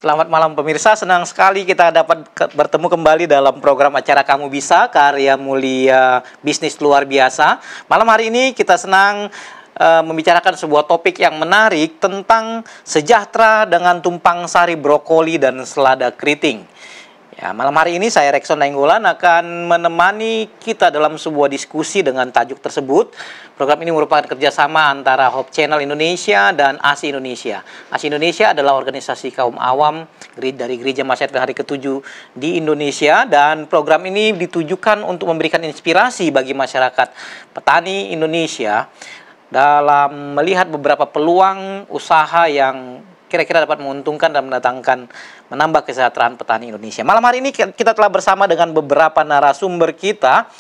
Selamat malam pemirsa, senang sekali kita dapat bertemu kembali dalam program acara Kamu Bisa, karya mulia bisnis luar biasa. Malam hari ini kita senang membicarakan sebuah topik yang menarik tentang sejahtera dengan tumpang sari brokoli dan selada keriting. Ya, malam hari ini saya Rekson Nainggolan akan menemani kita dalam sebuah diskusi dengan tajuk tersebut. Program ini merupakan kerjasama antara Hope Channel Indonesia dan ASI Indonesia. ASI Indonesia adalah organisasi kaum awam dari Gereja Masyarakat Hari ke-7 di Indonesia, dan program ini ditujukan untuk memberikan inspirasi bagi masyarakat petani Indonesia dalam melihat beberapa peluang usaha yang kira-kira dapat menguntungkan dan menambah kesejahteraan petani Indonesia. Malam hari ini kita telah bersama dengan beberapa narasumber kita,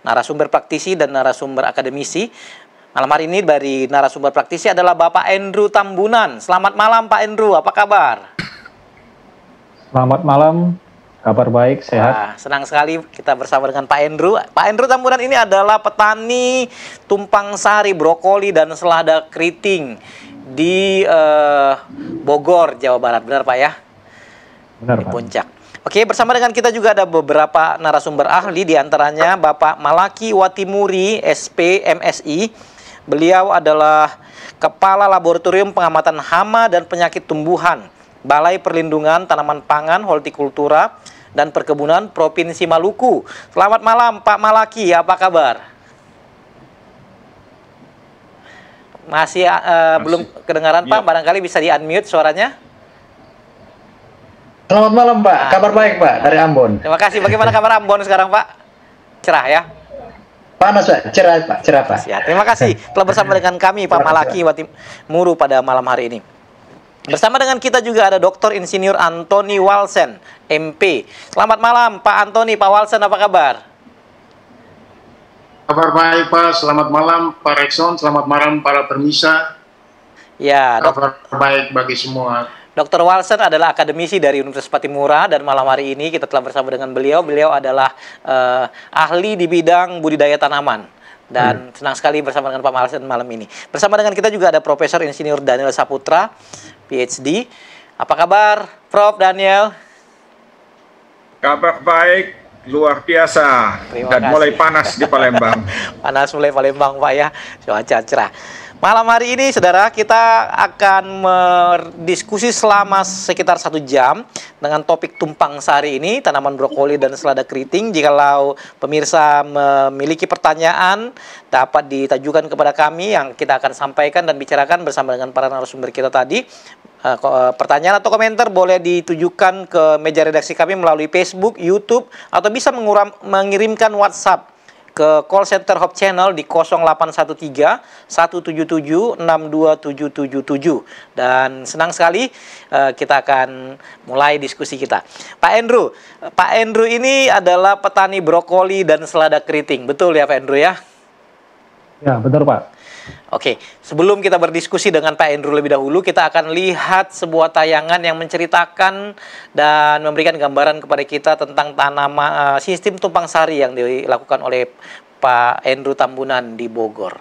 narasumber praktisi dan narasumber akademisi. Malam hari ini dari narasumber praktisi adalah Bapak Andrew Tambunan. Selamat malam Pak Andrew, apa kabar? Selamat malam, kabar baik, sehat. Senang sekali kita bersama dengan Pak Andrew. Pak Andrew Tambunan ini adalah petani tumpang sari, brokoli, dan selada keriting di Bogor, Jawa Barat. Benar Pak ya? Benar, di Puncak. Oke, bersama dengan kita juga ada beberapa narasumber ahli, diantaranya Bapak Malaki Watimuri, SP, MSI. Beliau adalah Kepala Laboratorium Pengamatan Hama dan Penyakit Tumbuhan, Balai Perlindungan Tanaman Pangan, Hortikultura, dan Perkebunan Provinsi Maluku. Selamat malam Pak Malaki, apa kabar? Masih belum kedengaran Pak, barangkali bisa di-unmute suaranya. Selamat malam Pak, kabar baik Pak, dari Ambon. Terima kasih. Bagaimana kabar Ambon sekarang Pak? Cerah ya? Panas Pak, cerah Pak, cerah Pak. Ya, terima kasih telah bersama dengan kami Pak Malaki Watimuru pada malam hari ini. Bersama dengan kita juga ada Dr. Insinyur Antoni Walsen, MP. Selamat malam Pak Antoni, Pak Walsen, apa kabar? Kabar baik Pak, selamat malam Pak Rekson, selamat malam para permisa. Ya, kabar baik bagi semua. Dr. Walsen adalah akademisi dari Universitas Patimura, dan malam hari ini kita telah bersama dengan beliau. Beliau adalah ahli di bidang budidaya tanaman. Dan senang sekali bersama dengan Pak Walsen malam ini. Bersama dengan kita juga ada Profesor Insinyur Daniel Saputra, PhD. Apa kabar Prof. Daniel? Kabar baik, luar biasa. Dan mulai panas di Palembang. Panas mulai Palembang Pak ya, cuaca cerah. Malam hari ini saudara, kita akan berdiskusi selama sekitar 1 jam dengan topik tumpang sari ini, tanaman brokoli dan selada keriting. Jikalau pemirsa memiliki pertanyaan, dapat ditajukan kepada kami yang kita akan sampaikan dan bicarakan bersama dengan para narasumber kita tadi. Pertanyaan atau komentar boleh ditujukan ke meja redaksi kami melalui Facebook, YouTube, atau bisa mengirimkan WhatsApp ke call center Hope Channel di 0813 177 62777. Dan senang sekali kita akan mulai diskusi kita. Pak Andrew ini adalah petani brokoli dan selada keriting. Betul ya Pak Andrew ya? Ya, betul Pak. Oke, sebelum kita berdiskusi dengan Pak Andrew lebih dahulu, kita akan lihat sebuah tayangan yang menceritakan dan memberikan gambaran kepada kita tentang tanaman sistem tumpang sari yang dilakukan oleh Pak Andrew Tambunan di Bogor.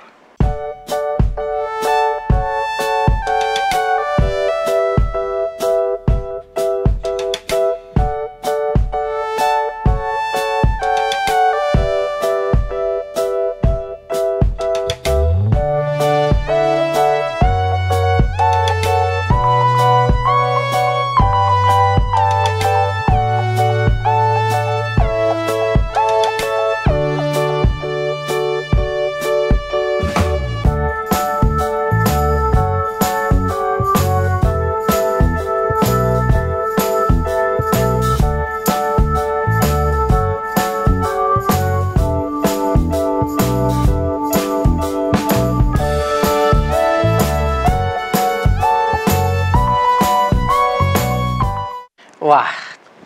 Wah,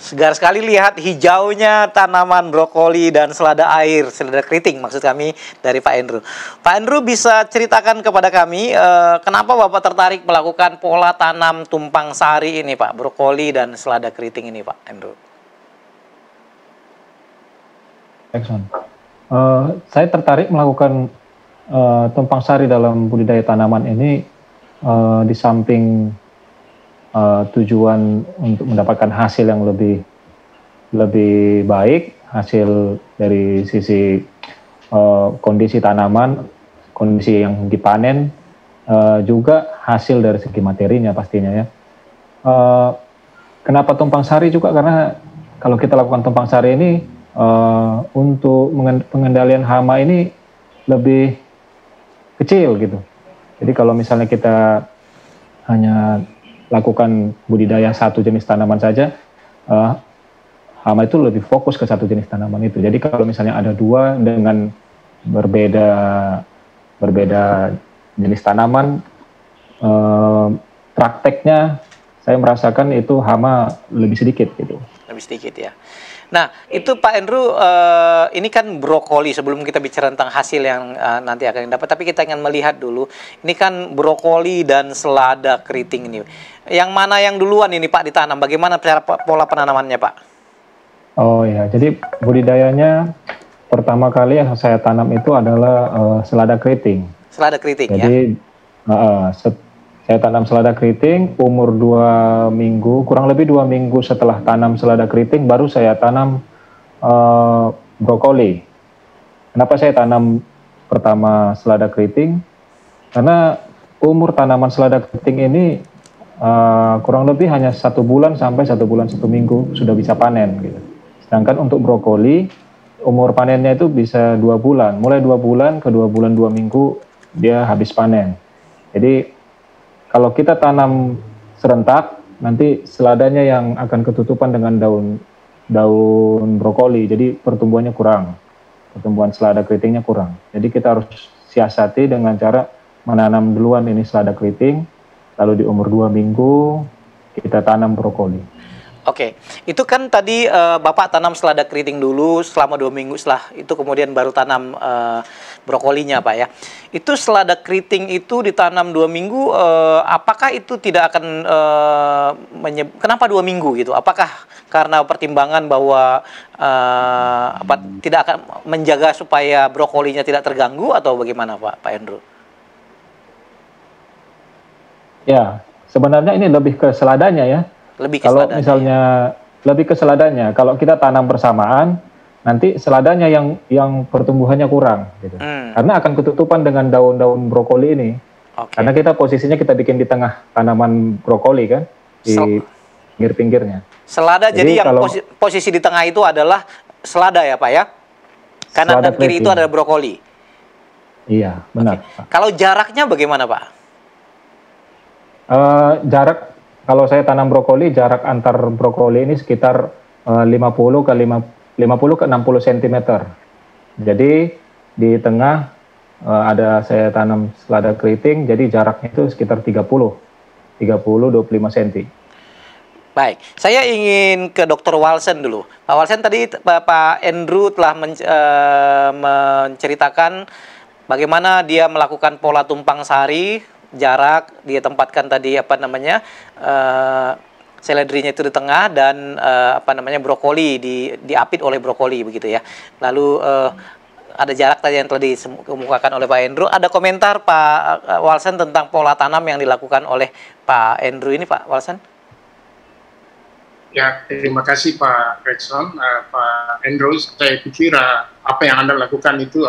segar sekali lihat hijaunya tanaman brokoli dan selada air, selada keriting maksud kami dari Pak Andrew. Pak Andrew bisa ceritakan kepada kami kenapa Bapak tertarik melakukan pola tanam tumpang sari ini Pak, brokoli dan selada keriting ini Pak Andrew? Saya tertarik melakukan tumpang sari dalam budidaya tanaman ini di samping tujuan untuk mendapatkan hasil yang lebih baik, hasil dari sisi kondisi tanaman, kondisi yang dipanen, juga hasil dari segi materinya pastinya ya. Kenapa tumpang sari juga? Karena kalau kita lakukan tumpang sari ini untuk pengendalian hama ini lebih kecil gitu. Jadi kalau misalnya kita hanya lakukan budidaya satu jenis tanaman saja, hama itu lebih fokus ke satu jenis tanaman itu. Jadi kalau misalnya ada dua dengan berbeda jenis tanaman, prakteknya saya merasakan itu hama lebih sedikit gitu. Lebih sedikit ya. Nah, itu Pak Andrew, ini kan brokoli, sebelum kita bicara tentang hasil yang nanti akan dapat, tapi kita ingin melihat dulu, ini kan brokoli dan selada keriting ini. Yang mana yang duluan ini Pak ditanam? Bagaimana cara pola penanamannya Pak? Oh ya, jadi budidayanya pertama kali yang saya tanam itu adalah selada keriting. Selada keriting jadi, ya? Saya tanam selada keriting umur 2 minggu, kurang lebih 2 minggu setelah tanam selada keriting baru saya tanam brokoli. Kenapa saya tanam pertama selada keriting? Karena umur tanaman selada keriting ini kurang lebih hanya 1 bulan sampai 1 bulan 1 minggu sudah bisa panen gitu. Sedangkan untuk brokoli umur panennya itu bisa 2 bulan, mulai 2 bulan ke 2 bulan 2 minggu dia habis panen. Jadi kalau kita tanam serentak, nanti seladanya yang akan ketutupan dengan daun brokoli, jadi pertumbuhannya kurang, pertumbuhan selada keritingnya kurang. Jadi kita harus siasati dengan cara menanam duluan ini selada keriting, lalu di umur 2 minggu kita tanam brokoli. Oke, itu kan tadi Bapak tanam selada keriting dulu selama 2 minggu, setelah itu kemudian baru tanam brokolinya Pak ya. Itu selada keriting itu ditanam 2 minggu, apakah itu tidak akan kenapa 2 minggu gitu? Apakah karena pertimbangan bahwa tidak akan menjaga supaya brokolinya tidak terganggu atau bagaimana Pak Andrew? Ya, sebenarnya ini lebih ke seladanya ya. Kalau misalnya lebih ke seladanya, kalau kita tanam bersamaan, nanti seladanya yang pertumbuhannya kurang, gitu. Karena akan ketutupan dengan daun-daun brokoli ini. Karena kita posisinya kita bikin di tengah tanaman brokoli kan, di pinggir-pinggirnya. Selada jadi yang posisi di tengah itu adalah selada ya Pak ya? Kanan dan kiri itu adalah brokoli. Iya, benar. Kalau jaraknya bagaimana Pak? Jarak kalau saya tanam brokoli, jarak antar brokoli ini sekitar 50 ke 60 cm. Jadi di tengah ada saya tanam selada keriting, jadi jaraknya itu sekitar 20-25 cm. Baik, saya ingin ke Dr. Walsen dulu. Pak Walsen, tadi Pak Andrew telah menceritakan bagaimana dia melakukan pola tumpang sari, jarak dia tempatkan tadi seledrinya itu di tengah dan brokoli diapit oleh brokoli begitu ya. Lalu ada jarak tadi yang telah dikemukakan oleh Pak Andrew. Ada komentar Pak Walsen tentang pola tanam yang dilakukan oleh Pak Andrew ini Pak Walsen? Ya, terima kasih Pak Rexon, Pak Andrew. Saya pikir apa yang Anda lakukan itu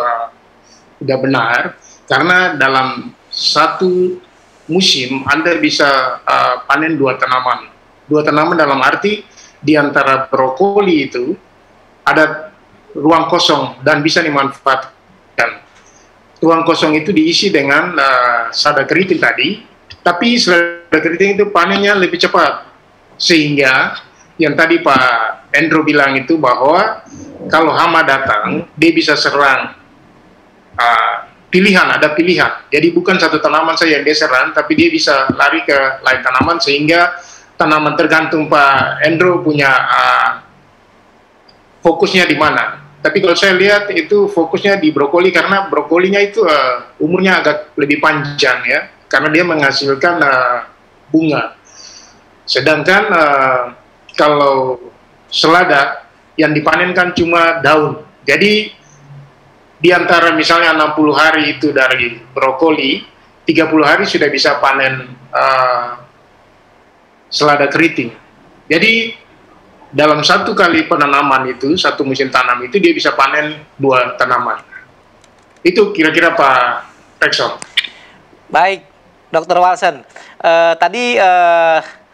sudah benar, karena dalam satu musim Anda bisa panen 2 tanaman. 2 tanaman dalam arti di antara brokoli itu ada ruang kosong dan bisa dimanfaatkan. Ruang kosong itu diisi dengan selada keriting tadi, tapi selada keriting itu panennya lebih cepat. Sehingga yang tadi Pak Andrew bilang itu bahwa kalau hama datang, dia bisa serang ada pilihan. Jadi bukan satu tanaman saja yang dia serang, tapi dia bisa lari ke lain tanaman sehingga tanaman, tergantung Pak Endro punya fokusnya di mana. Tapi kalau saya lihat itu fokusnya di brokoli, karena brokolinya itu umurnya agak lebih panjang ya, karena dia menghasilkan bunga. Sedangkan kalau selada yang dipanenkan cuma daun. Jadi di antara misalnya 60 hari itu dari brokoli, 30 hari sudah bisa panen selada keriting. Jadi dalam satu kali penanaman itu, satu musim tanam itu dia bisa panen 2 tanaman. Itu kira-kira Pak Rexon. Baik, Dr. Walsen. Tadi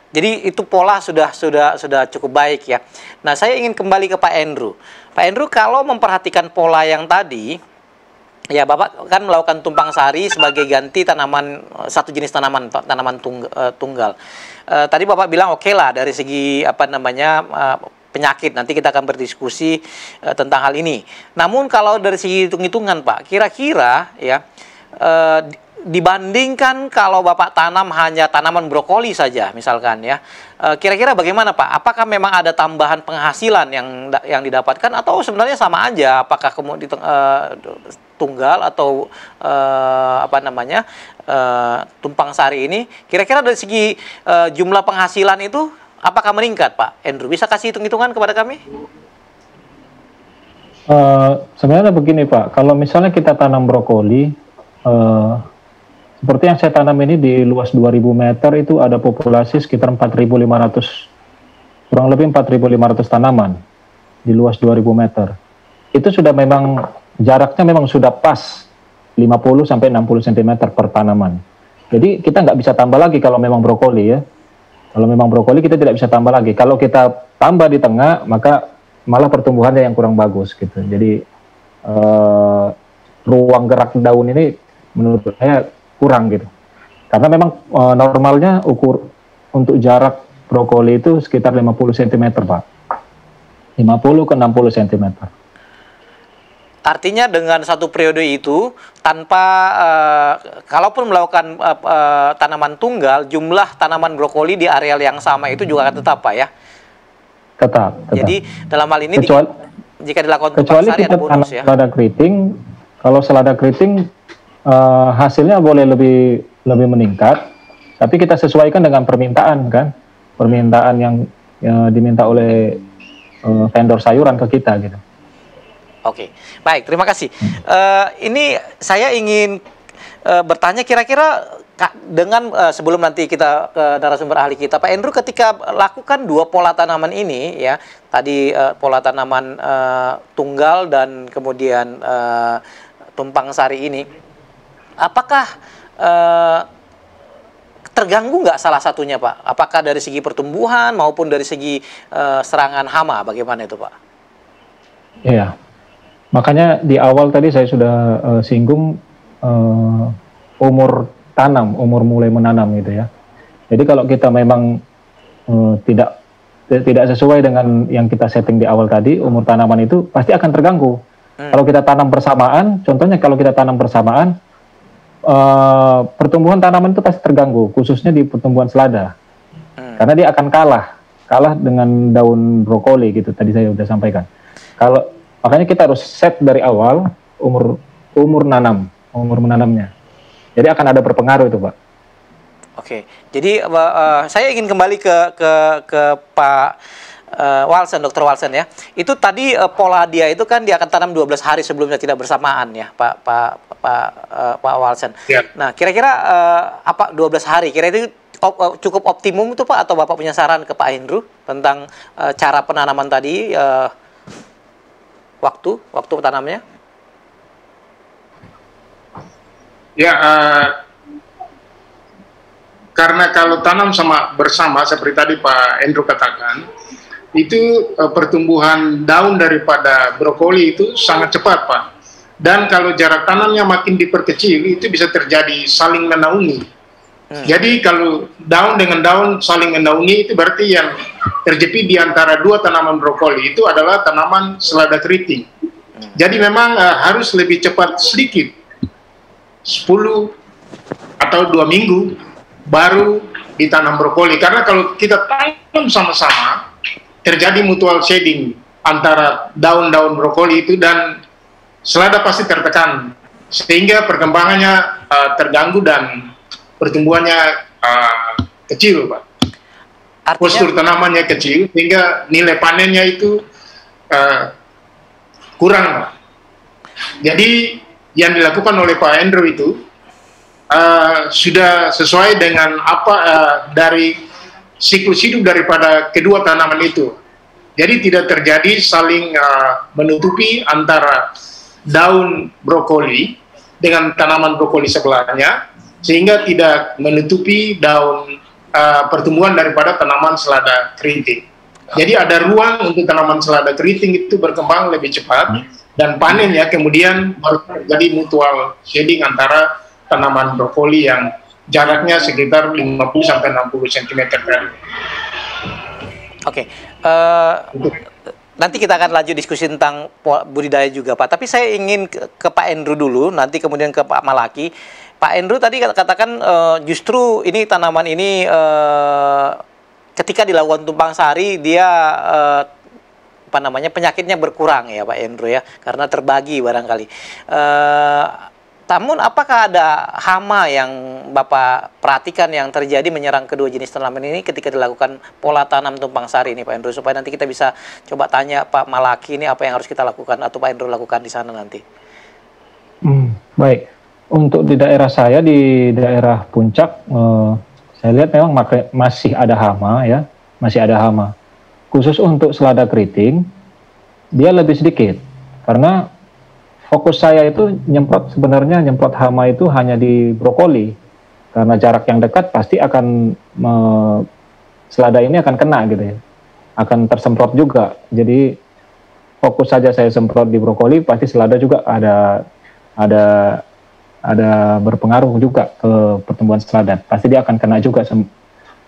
jadi itu pola sudah cukup baik ya. Nah, saya ingin kembali ke Pak Andrew. Pak Andrew, kalau memperhatikan pola yang tadi, ya Bapak kan melakukan tumpang sari sebagai ganti tanaman, satu jenis tanaman tunggal. Tadi Bapak bilang oke lah dari segi penyakit, nanti kita akan berdiskusi tentang hal ini. Namun kalau dari segi hitung-hitungan Pak, kira-kira ya dibandingkan kalau Bapak tanam hanya tanaman brokoli saja misalkan ya, kira-kira bagaimana Pak? Apakah memang ada tambahan penghasilan yang didapatkan atau sebenarnya sama aja? Apakah kemudian tunggal atau tumpang sari ini kira-kira dari segi jumlah penghasilan itu apakah meningkat Pak Andrew? Bisa kasih hitung-hitungan kepada kami? Sebenarnya begini Pak, kalau misalnya kita tanam brokoli, seperti yang saya tanam ini di luas 2000 meter itu ada populasi sekitar 4.500, kurang lebih 4.500 tanaman di luas 2000 meter. Itu sudah memang jaraknya memang sudah pas 50 sampai 60 cm per tanaman. Jadi kita nggak bisa tambah lagi kalau memang brokoli ya. Kalau memang brokoli kita tidak bisa tambah lagi. Kalau kita tambah di tengah maka malah pertumbuhannya yang kurang bagus gitu. Jadi ruang gerak daun ini menurut saya kurang gitu. Karena memang normalnya untuk jarak brokoli itu sekitar 50 cm Pak. 50 ke 60 cm. Artinya dengan satu periode itu tanpa kalaupun melakukan tanaman tunggal, jumlah tanaman brokoli di areal yang sama itu juga akan tetap Pak ya? Tetap. Jadi dalam hal ini jika dilakukan tumpang sari ada bonus ya? Selada keriting, kalau selada keriting hasilnya boleh lebih meningkat, tapi kita sesuaikan dengan permintaan kan, permintaan yang diminta oleh vendor sayuran ke kita gitu. Oke, baik, terima kasih. Ini saya ingin bertanya kira-kira dengan sebelum nanti kita ke narasumber ahli kita, Pak Andrew, ketika lakukan 2 pola tanaman ini ya, tadi pola tanaman tunggal dan kemudian tumpang sari ini, apakah terganggu nggak salah satunya Pak? Apakah dari segi pertumbuhan maupun dari segi serangan hama, bagaimana itu Pak? Iya. Makanya di awal tadi saya sudah singgung umur mulai menanam gitu ya. Jadi kalau kita memang tidak sesuai dengan yang kita setting di awal tadi, umur tanaman itu pasti akan terganggu. Kalau kita tanam bersamaan, contohnya kalau kita tanam bersamaan, pertumbuhan tanaman itu pasti terganggu, khususnya di pertumbuhan selada. Karena dia akan kalah dengan daun brokoli gitu, tadi saya sudah sampaikan. Makanya kita harus set dari awal umur menanamnya. Jadi akan ada berpengaruh itu, Pak. Oke. Jadi saya ingin kembali ke Pak Walsen, Dr. Walsen ya. Itu tadi pola dia itu kan dia akan tanam 12 hari sebelumnya tidak bersamaan ya, Pak Walsen. Ya. Nah, kira-kira apa 12 hari? Kira itu cukup optimum itu Pak, atau Bapak punya saran ke Pak Andrew tentang cara penanaman tadi, waktu tanamnya? Ya, karena kalau tanam bersama seperti tadi Pak Andrew katakan, itu pertumbuhan daun daripada brokoli itu sangat cepat Pak. Dan kalau jarak tanamnya makin diperkecil, itu bisa terjadi saling menaungi. Jadi kalau daun dengan daun saling menaungi, itu berarti yang terjepit di antara 2 tanaman brokoli itu adalah tanaman selada keriting. Jadi memang harus lebih cepat sedikit, 10 atau 2 minggu baru ditanam brokoli, karena kalau kita tanam sama-sama terjadi mutual shading antara daun-daun brokoli itu dan selada pasti tertekan sehingga perkembangannya terganggu dan pertumbuhannya kecil, Pak. Artinya, Postur tanamannya kecil sehingga nilai panennya itu kurang, Pak. Jadi yang dilakukan oleh Pak Andrew itu sudah sesuai dengan apa dari siklus hidup daripada kedua tanaman itu. Jadi tidak terjadi saling menutupi antara daun brokoli dengan tanaman brokoli sebelahnya, sehingga tidak menutupi daun pertumbuhan daripada tanaman selada keriting. Jadi ada ruang untuk tanaman selada keriting itu berkembang lebih cepat, dan panennya kemudian baru terjadi mutual shading antara tanaman brokoli yang jaraknya sekitar 50-60 cm per. Oke, nanti kita akan lanjut diskusi tentang budidaya juga, Pak. Tapi saya ingin ke Pak Andrew dulu, nanti kemudian ke Pak Malaki. Pak Andrew tadi katakan justru ini tanaman ini ketika dilakukan tumpang sari dia apa namanya, penyakitnya berkurang ya Pak Andrew ya, karena terbagi barangkali. Namun apakah ada hama yang Bapak perhatikan yang terjadi menyerang kedua jenis tanaman ini ketika dilakukan pola tanam tumpang sari ini Pak Andrew, supaya nanti kita bisa coba tanya Pak Malaki ini apa yang harus kita lakukan atau Pak Andrew lakukan di sana nanti. Baik, untuk di daerah saya, di daerah Puncak, saya lihat memang masih ada hama ya, masih ada hama. Khusus untuk selada keriting, dia lebih sedikit karena fokus saya itu sebenarnya nyemprot hama itu hanya di brokoli, karena jarak yang dekat pasti akan selada ini akan kena gitu ya, akan tersemprot juga. Jadi fokus saja saya semprot di brokoli, pasti selada juga ada berpengaruh juga ke pertumbuhan selada. Pasti dia akan kena juga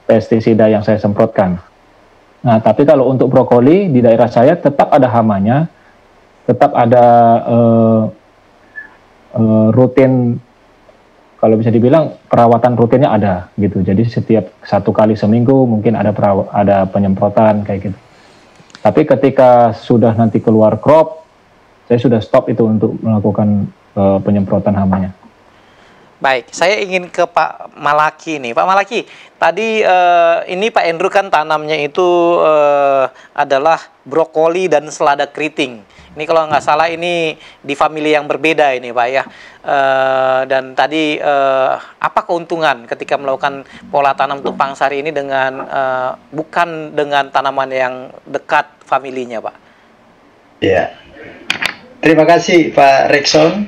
pestisida yang saya semprotkan. Nah, tapi kalau untuk brokoli di daerah saya tetap ada hamanya, tetap ada rutin, kalau bisa dibilang perawatan rutinnya ada gitu. Jadi setiap 1 kali seminggu mungkin ada penyemprotan kayak gitu. Tapi ketika sudah nanti keluar crop, saya sudah stop itu untuk melakukan penyemprotan hamanya. Baik, saya ingin ke Pak Malaki nih. Pak Malaki, tadi ini Pak Andrew kan tanamnya itu adalah brokoli dan selada keriting. Ini kalau nggak salah ini di famili yang berbeda ini Pak ya. Dan tadi apa keuntungan ketika melakukan pola tanam tumpang sari ini dengan bukan dengan tanaman yang dekat familinya Pak? Ya, terima kasih Pak Rekson.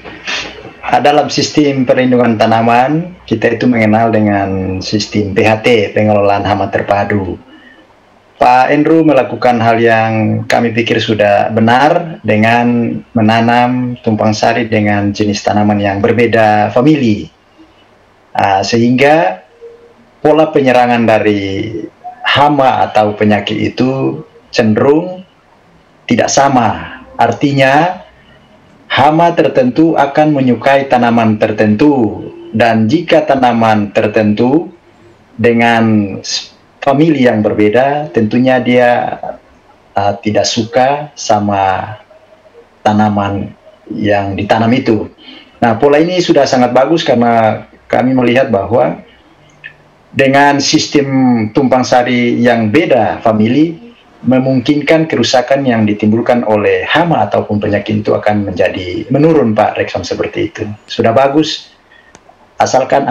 Dalam sistem perlindungan tanaman, kita itu mengenal dengan sistem PHT, pengelolaan hama terpadu. Pak Andrew melakukan hal yang kami pikir sudah benar dengan menanam tumpang sari dengan jenis tanaman yang berbeda famili. Sehingga pola penyerangan dari hama atau penyakit itu cenderung tidak sama. Artinya, hama tertentu akan menyukai tanaman tertentu, dan jika tanaman tertentu dengan famili yang berbeda, tentunya dia tidak suka sama tanaman yang ditanam itu. Nah, pola ini sudah sangat bagus karena kami melihat bahwa dengan sistem tumpang sari yang beda famili, memungkinkan kerusakan yang ditimbulkan oleh hama ataupun penyakit itu akan menjadi menurun, Pak Rekson, seperti itu. Sudah bagus, asalkan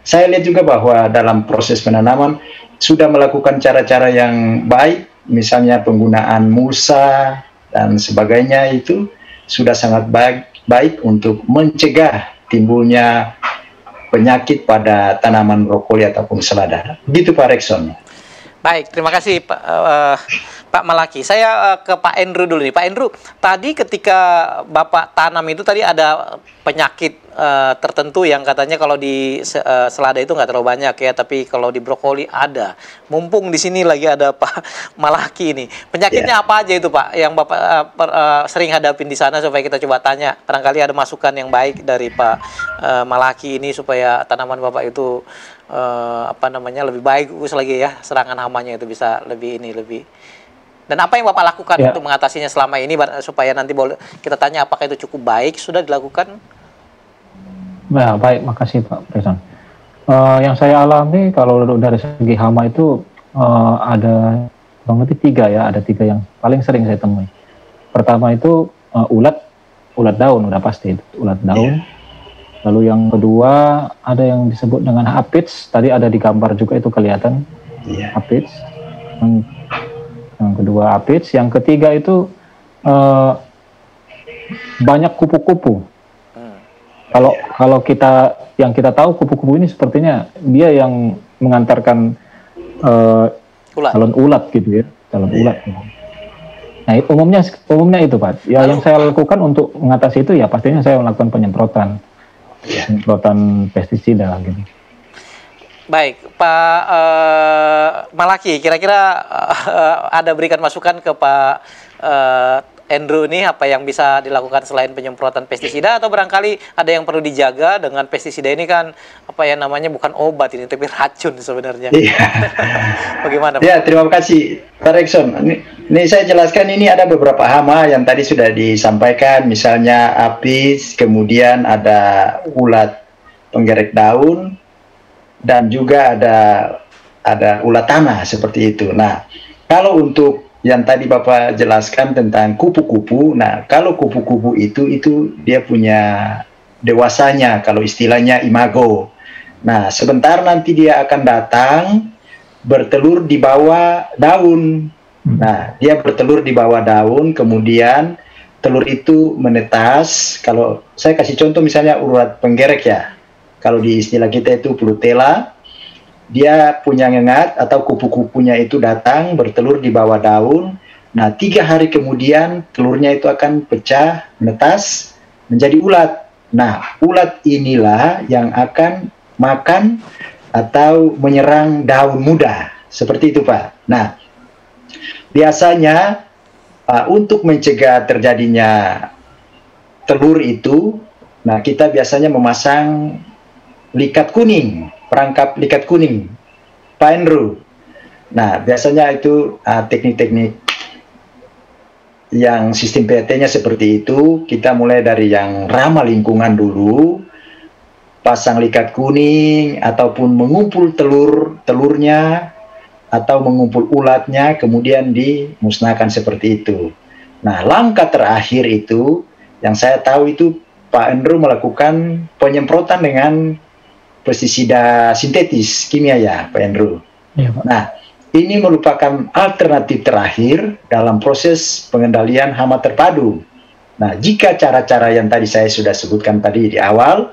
saya lihat juga bahwa dalam proses penanaman sudah melakukan cara-cara yang baik, misalnya penggunaan mulsa dan sebagainya, itu sudah sangat baik untuk mencegah timbulnya penyakit pada tanaman brokoli ataupun selada. Begitu Pak Rekson. Baik, terima kasih Pak Malaki. Saya ke Pak Andrew dulu nih. Pak Andrew, tadi ketika Bapak tanam itu tadi ada penyakit tertentu yang katanya kalau di selada itu nggak terlalu banyak ya, tapi kalau di brokoli ada. Mumpung di sini lagi ada Pak Malaki ini. Penyakitnya apa aja itu Pak yang Bapak sering hadapin di sana, supaya kita coba tanya. Barangkali ada masukan yang baik dari Pak Malaki ini supaya tanaman Bapak itu lebih bagus lagi ya, serangan hamanya itu bisa lebih. Dan apa yang Bapak lakukan untuk mengatasinya selama ini supaya nanti boleh kita tanya apakah itu cukup baik sudah dilakukan? Nah, baik, makasih Pak Presan. Yang saya alami kalau dari segi hama itu ada kurang lebih 3 ya, ada 3 yang paling sering saya temui. Pertama itu ulat daun, udah pasti itu, ulat daun. Lalu yang kedua ada yang disebut dengan aphids, tadi ada di gambar juga itu kelihatan, aphids. Yang kedua aphids, yang ketiga itu banyak kupu-kupu. Kalau kita tahu kupu-kupu ini sepertinya dia yang mengantarkan calon ulat gitu ya, calon ulat. Nah, umumnya itu Pak. Ya, yang saya lakukan untuk mengatasi itu ya pastinya saya melakukan penyemprotan pestisida gitu. Baik, Pak Malaki, kira-kira ada berikan masukan ke Pak Andrew ini apa yang bisa dilakukan selain penyemprotan pestisida, atau barangkali ada yang perlu dijaga dengan pestisida ini kan bukan obat ini tapi racun sebenarnya. Iya. Bagaimana Pak? Ya, terima kasih Pak Rekson. Ini saya jelaskan, ini ada beberapa hama yang tadi sudah disampaikan, misalnya apis, kemudian ada ulat penggerek daun, dan juga ada ulat tanah seperti itu. Nah, kalau untuk yang tadi Bapak jelaskan tentang kupu-kupu, nah kalau kupu-kupu itu dia punya dewasanya, kalau istilahnya imago. Nah, sebentar nanti dia akan datang bertelur di bawah daun. Nah, dia bertelur di bawah daun, kemudian telur itu menetas. Kalau saya kasih contoh misalnya ulat penggerek ya, kalau di istilah kita itu Plutella, dia punya ngengat atau kupu-kupunya itu datang bertelur di bawah daun. Nah, 3 hari kemudian telurnya itu akan pecah, menetas menjadi ulat. Nah, ulat inilah yang akan makan atau menyerang daun muda. Seperti itu Pak. Nah, biasanya untuk mencegah terjadinya telur itu, nah kita biasanya memasang likat kuning, perangkap likat kuning, Pak Andrew. Nah, biasanya itu teknik-teknik yang sistem PET-nya seperti itu. Kita mulai dari yang ramah lingkungan dulu, pasang likat kuning, ataupun mengumpul telurnya, atau mengumpul ulatnya, kemudian dimusnahkan seperti itu. Nah, langkah terakhir itu, yang saya tahu itu Pak Andrew melakukan penyemprotan dengan pestisida sintetis kimia ya Pak Andrew. Ya, Pak. Nah, ini merupakan alternatif terakhir dalam proses pengendalian hama terpadu. Nah, jika cara-cara yang tadi saya sudah sebutkan tadi di awal,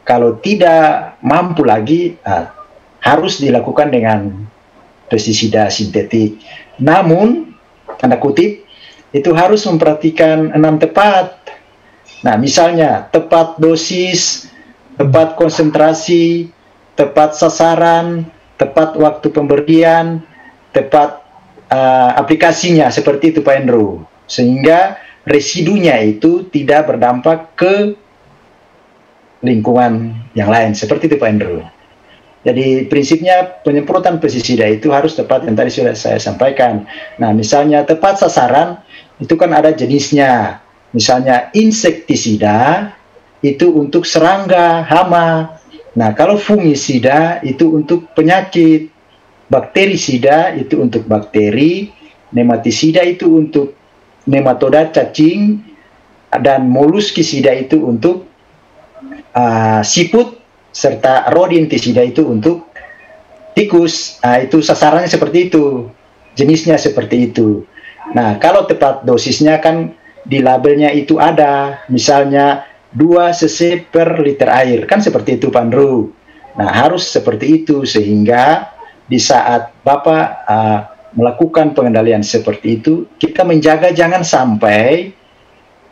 kalau tidak mampu lagi, harus dilakukan dengan pestisida sintetik. Namun, tanda kutip, itu harus memperhatikan 6 tepat. Nah, misalnya tepat dosis, tepat konsentrasi, tepat sasaran, tepat waktu pemberian, tepat aplikasinya, seperti itu Pak Andrew. Sehingga residunya itu tidak berdampak ke lingkungan yang lain, seperti itu Pak Andrew. Jadi prinsipnya penyemprotan pestisida itu harus tepat, yang tadi sudah saya sampaikan. Nah, misalnya tepat sasaran, itu kan ada jenisnya. Misalnya insektisida, itu untuk serangga, hama. Nah, kalau fungisida itu untuk penyakit, bakterisida itu untuk bakteri, nematisida itu untuk nematoda cacing, dan moluskisida itu untuk siput, serta rodintisida itu untuk tikus. Nah, itu sasarannya seperti itu, jenisnya seperti itu. Nah, kalau tepat dosisnya kan di labelnya itu ada, misalnya 2 cc per liter air, kan seperti itu Pak Andrew. Nah, harus seperti itu, sehingga di saat Bapak melakukan pengendalian seperti itu, kita menjaga jangan sampai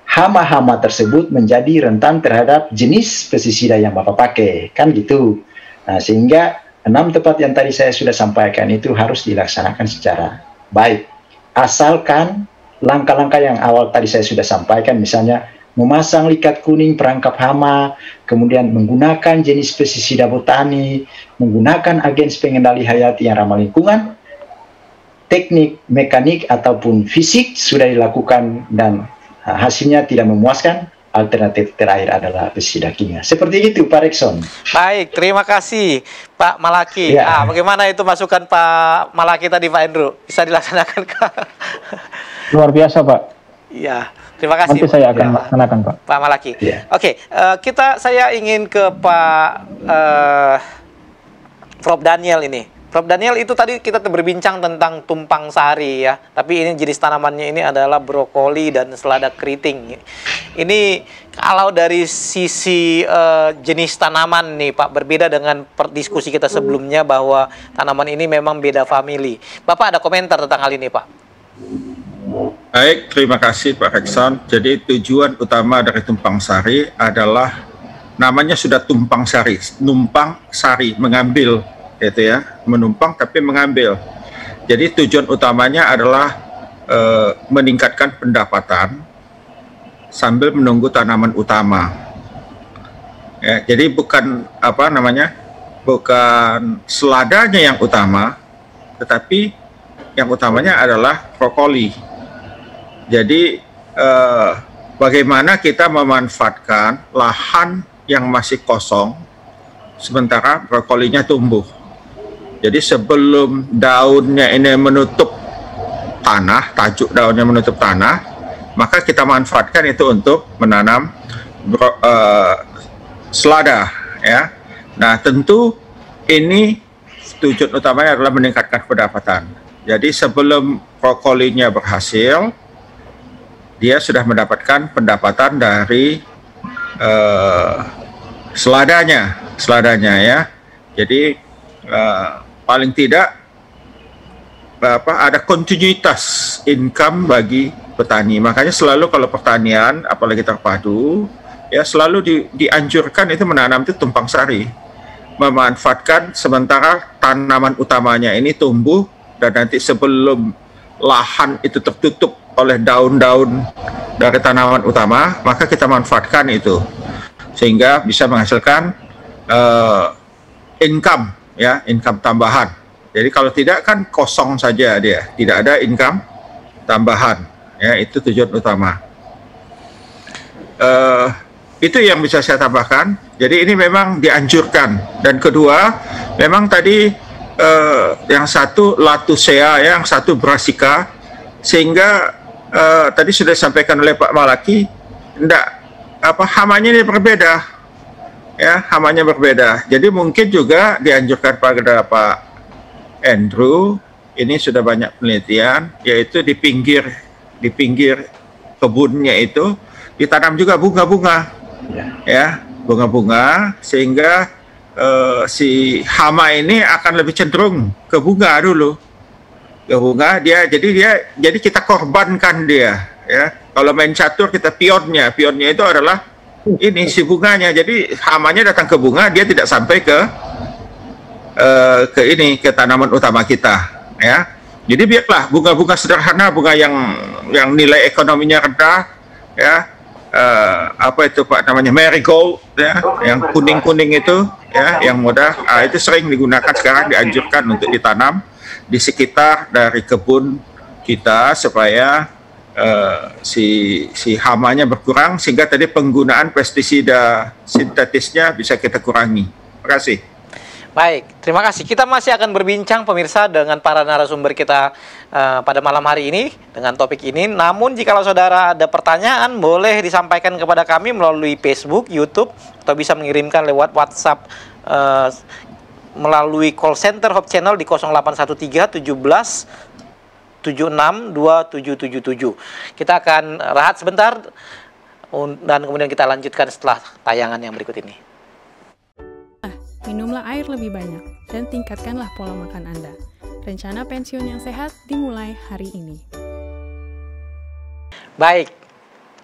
hama-hama tersebut menjadi rentan terhadap jenis pestisida yang Bapak pakai, kan gitu. Nah, sehingga 6 tepat yang tadi saya sudah sampaikan itu harus dilaksanakan secara baik. Asalkan langkah-langkah yang awal tadi saya sudah sampaikan, misalnya memasang likat kuning perangkap hama, kemudian menggunakan jenis pestisida botani, menggunakan agen pengendali hayati yang ramah lingkungan, teknik, mekanik, ataupun fisik sudah dilakukan dan hasilnya tidak memuaskan, alternatif terakhir adalah pestisida kimia. Seperti itu Pak Rekson. Baik, terima kasih Pak Malaki. Ya. Bagaimana itu masukan Pak Malaki tadi Pak Andrew? Bisa dilaksanakan kah? Luar biasa Pak. Iya, terima kasih. Nanti saya akan laksanakan Pak. Pak Malaki. Ya. Oke, saya ingin ke Pak Prof Daniel ini. Prof Daniel, itu tadi kita berbincang tentang tumpang sari ya. Tapi ini jenis tanamannya ini adalah brokoli dan selada keriting. Ini kalau dari sisi jenis tanaman nih Pak, berbeda dengan diskusi kita sebelumnya bahwa tanaman ini memang beda famili. Bapak ada komentar tentang hal ini Pak? Baik, terima kasih Pak Rekson. Jadi tujuan utama dari tumpang sari adalah namanya sudah tumpang sari, numpang sari, mengambil, gitu ya, menumpang tapi mengambil. Jadi tujuan utamanya adalah meningkatkan pendapatan sambil menunggu tanaman utama. Ya, jadi bukan bukan seladanya yang utama, tetapi yang utamanya adalah brokoli. Jadi bagaimana kita memanfaatkan lahan yang masih kosong sementara brokolinya tumbuh. Jadi sebelum daunnya ini menutup tanah, tajuk daunnya menutup tanah, maka kita manfaatkan itu untuk menanam selada, ya. Nah, tentu ini tujuan utamanya adalah meningkatkan pendapatan. Jadi sebelum brokolinya berhasil, dia sudah mendapatkan pendapatan dari seladanya ya. Jadi paling tidak ada kontinuitas income bagi petani. Makanya selalu kalau pertanian, apalagi terpadu, ya selalu dianjurkan itu menanam itu tumpang sari, memanfaatkan sementara tanaman utamanya ini tumbuh, dan nanti sebelum lahan itu tertutup oleh daun-daun dari tanaman utama, maka kita manfaatkan itu sehingga bisa menghasilkan income, ya, income tambahan. Jadi kalau tidak kan kosong saja dia, tidak ada income tambahan, ya, itu tujuan utama. Itu yang bisa saya tambahkan. Jadi ini memang dianjurkan. Dan kedua, memang tadi yang satu Latusea, yang satu Brassica, sehingga tadi sudah disampaikan oleh Pak Malaki, hamanya ini berbeda, ya, hamanya berbeda. Jadi mungkin juga dianjurkan pada Pak Andrew, ini sudah banyak penelitian, yaitu di pinggir kebunnya itu ditanam juga bunga-bunga, ya, bunga-bunga, sehingga si hama ini akan lebih cenderung ke bunga dulu, ke bunga. Jadi kita korbankan dia, ya. Kalau main catur kita pionnya itu adalah ini si bunganya. Jadi hamanya datang ke bunga, dia tidak sampai ke tanaman utama kita, ya. Jadi biarlah bunga-bunga sederhana, bunga yang nilai ekonominya rendah, ya. Apa itu Pak namanya, marigold, ya, yang kuning-kuning itu, ya, yang mudah, itu sering digunakan sekarang, dianjurkan untuk ditanam di sekitar dari kebun kita supaya si hamanya berkurang, sehingga tadi penggunaan pestisida sintetisnya bisa kita kurangi. Terima kasih. Baik, terima kasih. Kita masih akan berbincang pemirsa dengan para narasumber kita pada malam hari ini dengan topik ini. Namun jikalau saudara ada pertanyaan, boleh disampaikan kepada kami melalui Facebook, YouTube, atau bisa mengirimkan lewat WhatsApp melalui call center Hope Channel di 0813 17 76 2777. Kita akan rehat sebentar dan kemudian kita lanjutkan setelah tayangan yang berikut ini. Minumlah air lebih banyak dan tingkatkanlah pola makan Anda. Rencana pensiun yang sehat dimulai hari ini. Baik,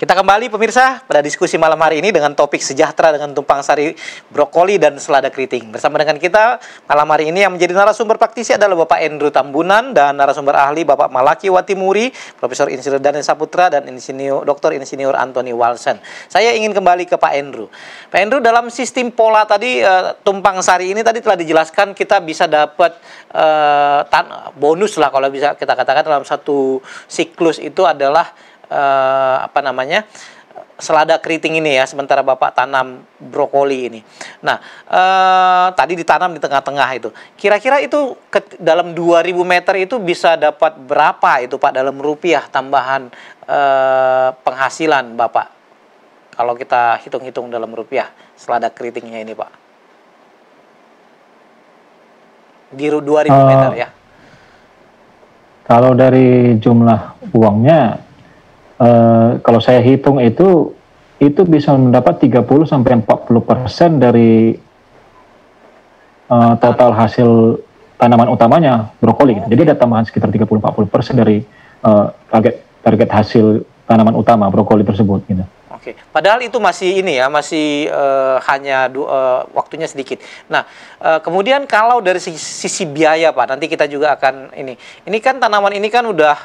Kita kembali pemirsa pada diskusi malam hari ini dengan topik sejahtera dengan tumpang sari brokoli dan selada keriting. Bersama dengan kita malam hari ini yang menjadi narasumber praktisi adalah Bapak Andrew Tambunan dan narasumber ahli Bapak Malaki Watimuri, Profesor Insinyur Daniel Saputra dan Dr. Insinyur Anthony Walsen. Saya ingin kembali ke Pak Andrew. Pak Andrew, dalam sistem pola tadi tumpang sari ini tadi telah dijelaskan kita bisa dapat bonus lah kalau bisa kita katakan dalam satu siklus itu adalah selada keriting ini ya, sementara Bapak tanam brokoli ini. Nah, tadi ditanam di tengah-tengah itu. Kira-kira itu dalam 2000 meter itu bisa dapat berapa itu Pak dalam rupiah tambahan penghasilan Bapak? Kalau kita hitung-hitung dalam rupiah selada keritingnya ini Pak. Di 2000 meter ya. Kalau dari jumlah uangnya, kalau saya hitung itu bisa mendapat 30-40% dari total hasil tanaman utamanya brokoli. Gitu. Jadi ada tambahan sekitar 30-40% dari target hasil tanaman utama brokoli tersebut. Gitu. Oke, padahal itu masih ini ya, masih hanya waktunya sedikit. Nah, kemudian kalau dari sisi biaya Pak, nanti kita juga akan ini kan tanaman ini kan udah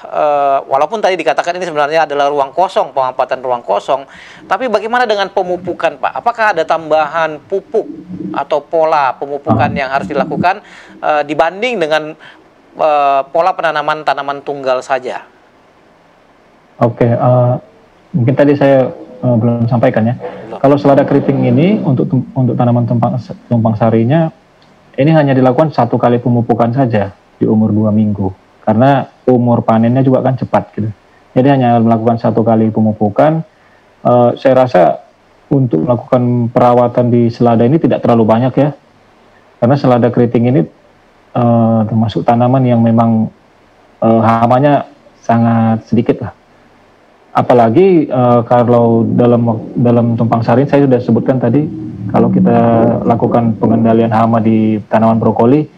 walaupun tadi dikatakan ini sebenarnya adalah ruang kosong, pengampatan ruang kosong, tapi bagaimana dengan pemupukan Pak? Apakah ada tambahan pupuk atau pola pemupukan yang harus dilakukan dibanding dengan pola penanaman tanaman tunggal saja? Oke, mungkin tadi saya belum sampaikan ya. Kalau selada keriting ini untuk tanaman tumpang sarinya ini hanya dilakukan 1 kali pemupukan saja di umur 2 minggu karena umur panennya juga kan cepat gitu. Jadi hanya melakukan 1 kali pemupukan. Saya rasa untuk melakukan perawatan di selada ini tidak terlalu banyak ya, karena selada keriting ini termasuk tanaman yang memang hamanya sangat sedikit lah. Apalagi kalau dalam tumpang sari saya sudah sebutkan tadi, kalau kita lakukan pengendalian hama di tanaman brokoli,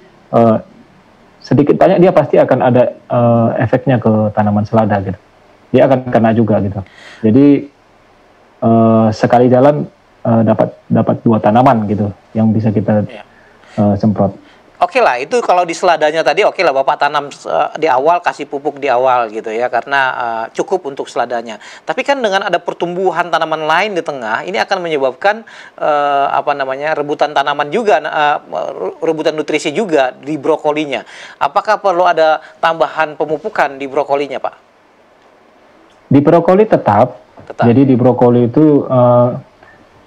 sedikit banyak dia pasti akan ada efeknya ke tanaman selada gitu. Dia akan kena juga gitu. Jadi sekali jalan dapat 2 tanaman gitu yang bisa kita semprot. Oke lah, itu kalau di seladanya tadi oke lah Bapak tanam di awal, kasih pupuk di awal gitu ya, karena cukup untuk seladanya. Tapi kan dengan ada pertumbuhan tanaman lain di tengah, ini akan menyebabkan rebutan tanaman juga, rebutan nutrisi juga di brokolinya. Apakah perlu ada tambahan pemupukan di brokolinya Pak? Di brokoli tetap. Jadi di brokoli itu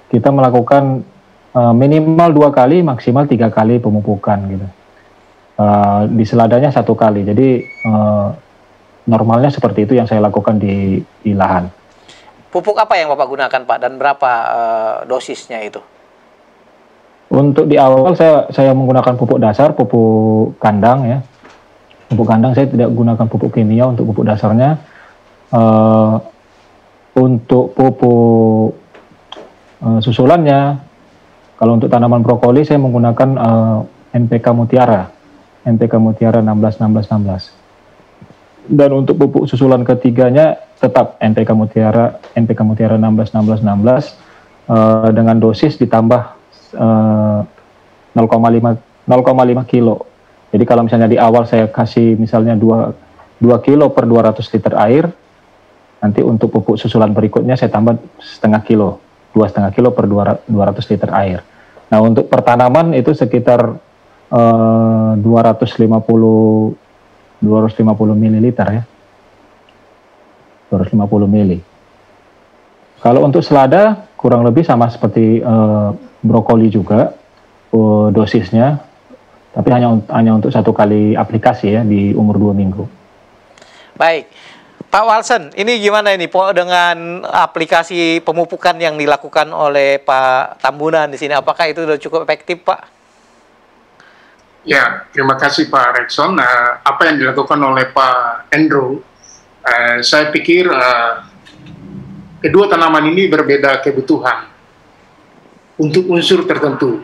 kita melakukan minimal 2 kali, maksimal 3 kali pemupukan gitu. Di seladanya 1 kali. Jadi normalnya seperti itu yang saya lakukan di lahan. Pupuk apa yang Bapak gunakan Pak dan berapa dosisnya itu? Untuk di awal saya menggunakan pupuk dasar, pupuk kandang ya. Pupuk kandang saya tidak gunakan pupuk kimia untuk pupuk dasarnya. Untuk pupuk susulannya, kalau untuk tanaman brokoli saya menggunakan NPK Mutiara 16-16-16. Dan untuk pupuk susulan ketiganya tetap NPK Mutiara 16-16-16 dengan dosis ditambah 0,5 kilo. Jadi kalau misalnya di awal saya kasih misalnya 2 kilo per 200 liter air, nanti untuk pupuk susulan berikutnya saya tambah 0,5 kilo. 2,5 kilo per 200 liter air. Nah untuk pertanaman itu sekitar 250 mililiter ya. 250 mili. Kalau untuk selada kurang lebih sama seperti brokoli juga dosisnya, tapi hanya untuk 1 kali aplikasi ya di umur 2 minggu. Baik. Pak Walsen, ini gimana ini dengan aplikasi pemupukan yang dilakukan oleh Pak Tambunan di sini? Apakah itu sudah cukup efektif, Pak? Ya, terima kasih Pak Redson. Apa yang dilakukan oleh Pak Andrew, saya pikir kedua tanaman ini berbeda kebutuhan untuk unsur tertentu.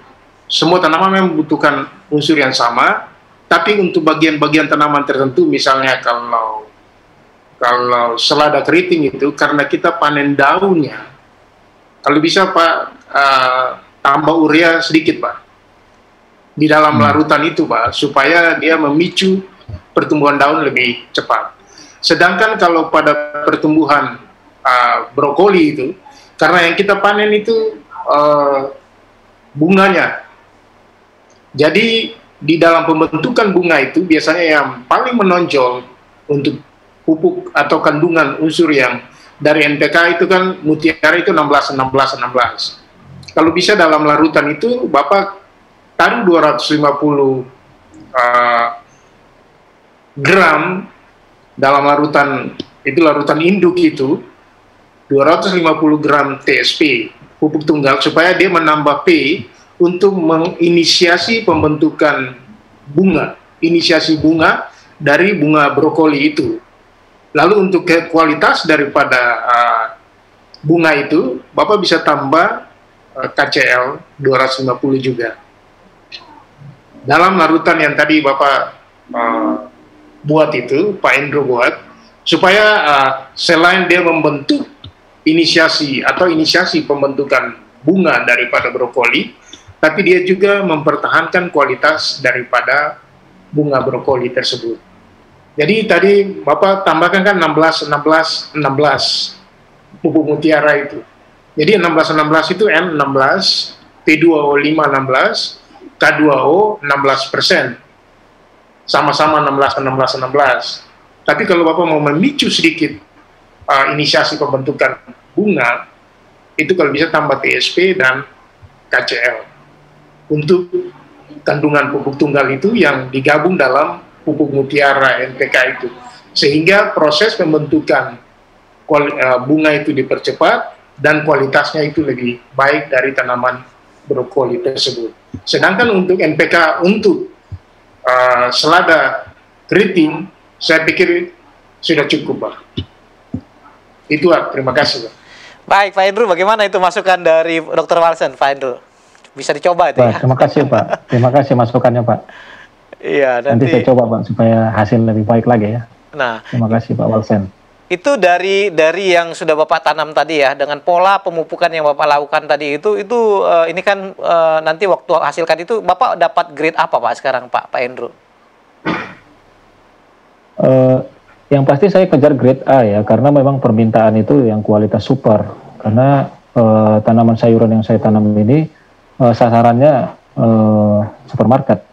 Semua tanaman membutuhkan unsur yang sama, tapi untuk bagian-bagian tanaman tertentu, misalnya kalau kalau selada keriting itu karena kita panen daunnya, kalau bisa Pak tambah urea sedikit Pak di dalam larutan itu Pak, supaya dia memicu pertumbuhan daun lebih cepat. Sedangkan kalau pada pertumbuhan brokoli itu, karena yang kita panen itu bunganya, jadi di dalam pembentukan bunga itu biasanya yang paling menonjol untuk pupuk atau kandungan unsur yang dari NPK itu kan mutiara itu 16. Kalau bisa dalam larutan itu Bapak taruh 250 gram dalam larutan itu, larutan induk itu 250 gram TSP pupuk tunggal, supaya dia menambah P untuk menginisiasi pembentukan bunga, inisiasi bunga dari bunga brokoli itu. Lalu untuk kualitas daripada bunga itu, Bapak bisa tambah KCL 250 juga. Dalam larutan yang tadi Bapak buat itu, Pak Endro buat, supaya selain dia membentuk inisiasi pembentukan bunga daripada brokoli, tapi dia juga mempertahankan kualitas daripada bunga brokoli tersebut. Jadi tadi Bapak tambahkan kan 16 pupuk mutiara itu. Jadi 16 itu N16, P2O5 16, K2O 16%. Sama-sama 16. Tapi kalau Bapak mau memicu sedikit inisiasi pembentukan bunga, itu kalau bisa tambah TSP dan KCL. Untuk kandungan pupuk tunggal itu yang digabung dalam pupuk mutiara NPK itu, sehingga proses pembentukan bunga itu dipercepat dan kualitasnya itu lebih baik dari tanaman brokoli tersebut. Sedangkan untuk NPK untuk selada keriting, saya pikir sudah cukup Pak. Itu terima kasih Pak. Baik Pak Endro, bagaimana itu masukan dari Dr. Walsen, Pak Endro? Bisa dicoba itu ya? Terima kasih Pak, terima kasih masukannya Pak. Iya, nanti saya coba Pak supaya hasil lebih baik lagi ya. Nah, terima kasih Pak Walsen. Itu dari yang sudah Bapak tanam tadi ya, dengan pola pemupukan yang Bapak lakukan tadi itu ini kan nanti waktu hasilkan itu Bapak dapat grade apa Pak sekarang Pak Endro? Yang pasti saya kejar grade A ya, karena memang permintaan itu yang kualitas super. Karena tanaman sayuran yang saya tanam ini sasarannya supermarket.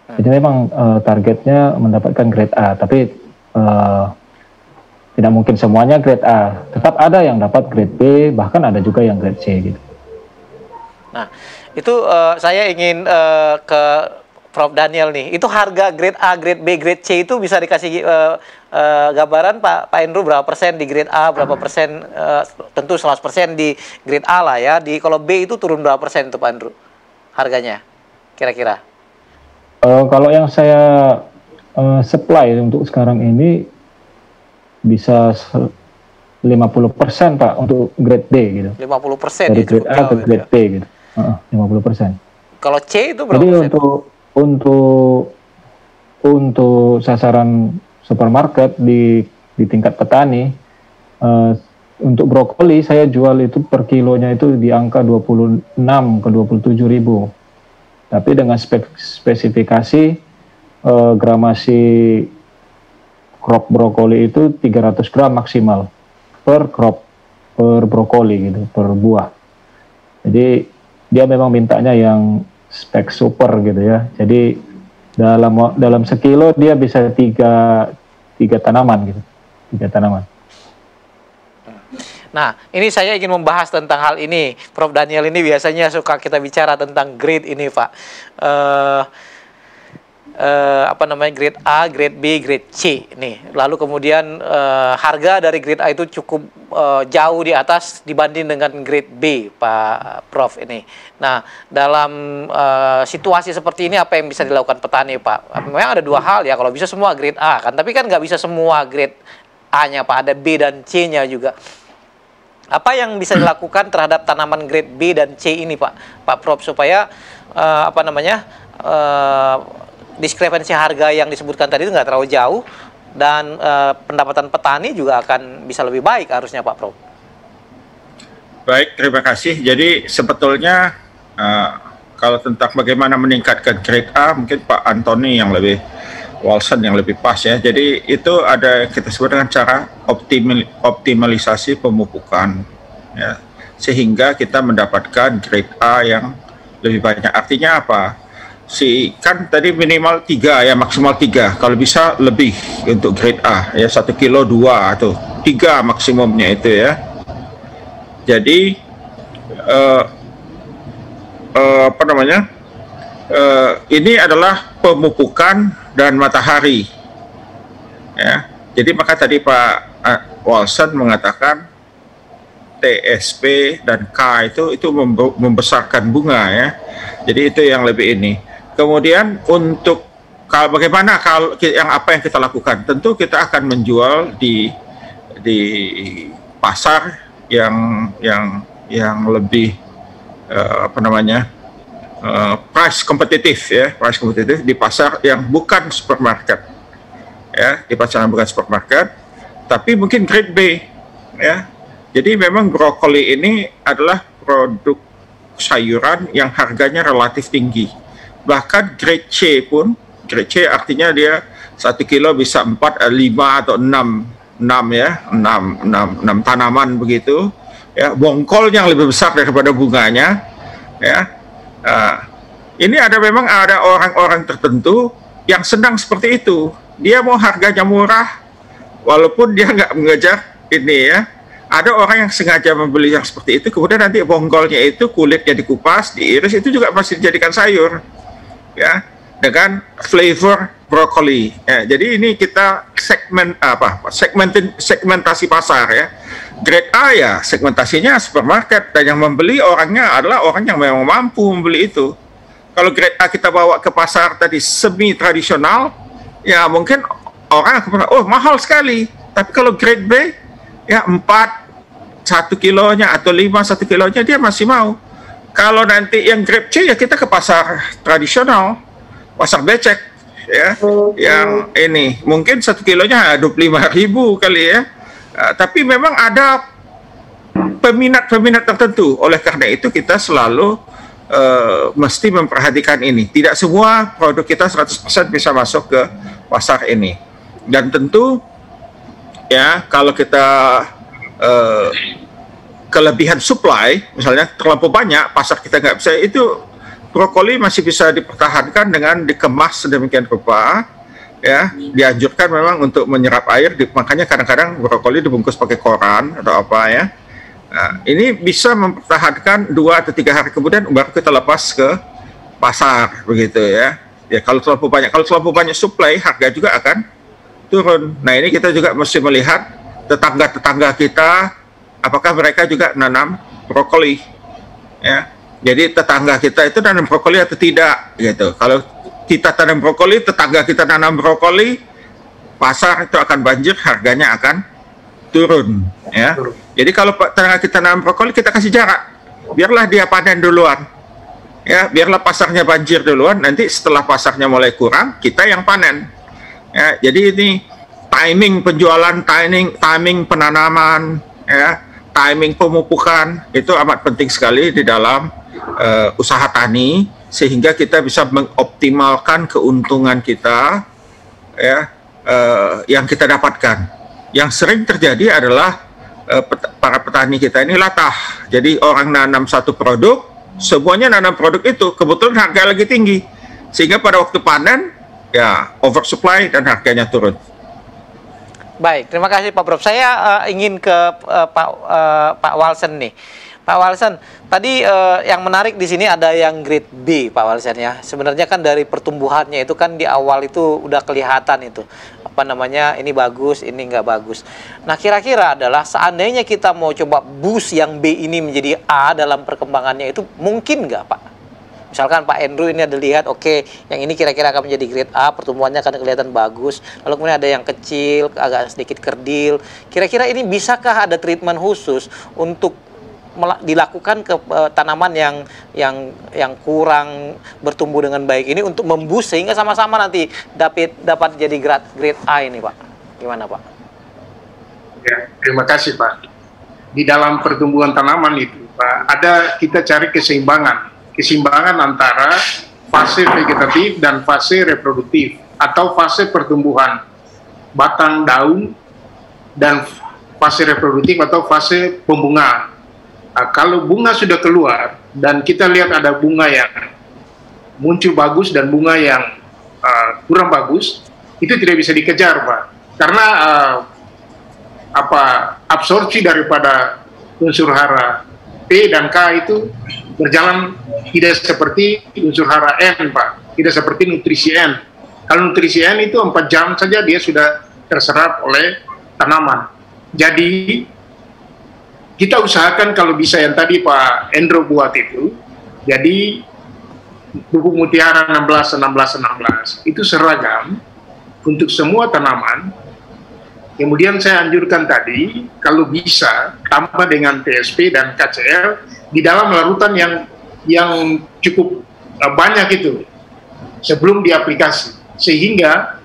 Jadi memang targetnya mendapatkan grade A, tapi tidak mungkin semuanya grade A. Tetap ada yang dapat grade B, bahkan ada juga yang grade C gitu. Nah, itu saya ingin ke Prof. Daniel nih. Itu harga grade A, grade B, grade C itu bisa dikasih gambaran Pak Endro berapa persen di grade A, berapa persen, tentu 100% di grade A lah ya. Kalau B itu turun berapa persen itu Pak Endro harganya kira-kira? Kalau yang saya supply untuk sekarang ini bisa 50% Pak untuk grade D gitu. 50% dari grade A ke grade B gitu. 50%. Kalau C itu berapa Jadi persen? untuk sasaran supermarket di tingkat petani, untuk brokoli saya jual itu per kilonya itu di angka 26 ke 27 ribu. Tapi dengan spesifikasi gramasi crop brokoli itu 300 gram maksimal per crop, per brokoli gitu, per buah. Jadi dia memang mintanya yang spek super gitu ya. Jadi dalam sekilo dia bisa tiga tanaman gitu, 3 tanaman. Nah, ini saya ingin membahas tentang hal ini. Prof. Daniel ini biasanya suka kita bicara tentang grade ini, Pak. Grade A, grade B, grade C nih. Lalu kemudian harga dari grade A itu cukup jauh di atas dibanding dengan grade B, Pak Prof ini. Nah, dalam situasi seperti ini apa yang bisa dilakukan petani, Pak? Memang ada 2 hal ya, kalau bisa semua grade A kan, tapi kan nggak bisa semua grade A-nya, Pak. Ada B dan C-nya juga. Apa yang bisa dilakukan terhadap tanaman grade B dan C ini, Pak Prof, supaya diskrepansi harga yang disebutkan tadi itu nggak terlalu jauh dan pendapatan petani juga akan bisa lebih baik harusnya Pak Prof. Baik, terima kasih. Jadi sebetulnya kalau tentang bagaimana meningkatkan grade A, mungkin Pak Antoni yang lebih, Walsen yang lebih pas ya. Jadi itu ada kita sebut dengan cara optimalisasi pemupukan, ya, sehingga kita mendapatkan grade A yang lebih banyak. Artinya apa? Kan tadi minimal 3 ya, maksimal 3. Kalau bisa lebih untuk grade A ya, 1 kilo 2 atau 3 maksimumnya itu ya. Jadi apa namanya? Ini adalah pemupukan dan matahari. Ya. Jadi maka tadi Pak Walsen mengatakan TSP dan K itu membesarkan bunga ya. Jadi itu yang lebih ini. Kemudian untuk bagaimana kalau apa yang kita lakukan? Tentu kita akan menjual di pasar yang lebih apa namanya, price kompetitif ya, price kompetitif di pasar yang bukan supermarket ya, di pasar yang bukan supermarket, tapi mungkin grade B ya. Jadi memang brokoli ini adalah produk sayuran yang harganya relatif tinggi. Bahkan grade C pun, grade C artinya dia 1 kilo bisa 4, 5 atau 6 ya, 6 tanaman begitu ya, bongkolnya yang lebih besar daripada bunganya ya. Ini memang ada orang-orang tertentu yang senang seperti itu. Dia mau harganya murah walaupun dia nggak mengejar ini ya. Ada orang yang sengaja membeli yang seperti itu, kemudian nanti bongkolnya itu kulitnya dikupas, diiris, itu juga masih dijadikan sayur ya, dengan flavor brokoli ya. Jadi ini kita segmentasi pasar ya. Grade A ya segmentasinya supermarket, dan yang membeli orangnya adalah orang yang memang mampu membeli itu. Kalau grade A kita bawa ke pasar tadi semi tradisional ya, mungkin orang akan bilang, oh mahal sekali. Tapi kalau grade B ya 4 1 kilonya atau 5 1 kilonya dia masih mau. Kalau nanti yang grade C ya kita ke pasar tradisional, pasar becek ya, yang ini mungkin 1 kilonya 25.000 kali ya. Tapi memang ada peminat-peminat tertentu. Oleh karena itu kita selalu mesti memperhatikan ini. Tidak semua produk kita 100% bisa masuk ke pasar ini. Dan tentu ya kalau kita kelebihan supply, misalnya terlalu banyak, pasar kita nggak bisa, itu brokoli masih bisa dipertahankan dengan dikemas sedemikian rupa ya. Dianjurkan memang untuk menyerap air, makanya kadang-kadang brokoli dibungkus pakai koran atau apa ya. Nah, ini bisa mempertahankan 2 atau 3 hari kemudian baru kita lepas ke pasar begitu ya. Ya kalau terlalu banyak supply, harga juga akan turun. Nah ini kita juga mesti melihat tetangga-tetangga kita, apakah mereka juga nanam brokoli ya. Jadi tetangga kita itu nanam brokoli atau tidak gitu. Kalau kita tanam brokoli, tetangga kita nanam brokoli, pasar itu akan banjir, harganya akan turun ya. Jadi kalau tetangga kita nanam brokoli, kita kasih jarak, biarlah dia panen duluan ya, biarlah pasarnya banjir duluan, nanti setelah pasarnya mulai kurang kita yang panen ya. Jadi ini timing penjualan, timing penanaman ya, timing pemupukan itu amat penting sekali di dalam usaha tani, sehingga kita bisa mengoptimalkan keuntungan kita ya, yang kita dapatkan. Yang sering terjadi adalah para petani kita ini latah. Jadi orang nanam satu produk, semuanya nanam produk itu, kebetulan harga lagi tinggi, sehingga pada waktu panen ya oversupply dan harganya turun. Baik, terima kasih Pak Prof. Saya ingin ke Pak Walsen nih. Pak Walsen, tadi yang menarik di sini ada yang grade B, Pak Walsen ya. Sebenarnya kan dari pertumbuhannya itu kan di awal itu udah kelihatan itu, apa namanya, ini bagus, ini nggak bagus. Nah kira-kira adalah seandainya kita mau coba boost yang B ini menjadi A dalam perkembangannya, itu mungkin nggak Pak? Misalkan Pak Andrew ini ada lihat, oke, yang ini kira-kira akan menjadi grade A, pertumbuhannya akan kelihatan bagus. Lalu kemudian ada yang kecil, agak sedikit kerdil. Kira-kira ini bisakah ada treatment khusus untuk dilakukan ke tanaman yang kurang bertumbuh dengan baik ini untuk memboost sehingga sama-sama nanti dapat jadi grade A ini Pak? Gimana Pak? Ya, terima kasih Pak. Di dalam pertumbuhan tanaman itu Pak, kita cari keseimbangan antara fase vegetatif dan fase reproduktif atau fase pertumbuhan batang daun dan fase reproduktif atau fase pembungaan. Nah, kalau bunga sudah keluar dan kita lihat ada bunga yang muncul bagus dan bunga yang kurang bagus, itu tidak bisa dikejar Pak, karena absorpsi daripada unsur hara P dan K itu berjalan tidak seperti unsur hara N Pak, tidak seperti nutrisi N. Kalau nutrisi N itu 4 jam saja dia sudah terserap oleh tanaman. Jadi kita usahakan kalau bisa yang tadi Pak Endro buat itu, jadi pupuk mutiara 16-16-16 itu seragam untuk semua tanaman. Kemudian saya anjurkan tadi, kalau bisa tambah dengan TSP dan KCL di dalam larutan yang cukup banyak itu sebelum diaplikasi, sehingga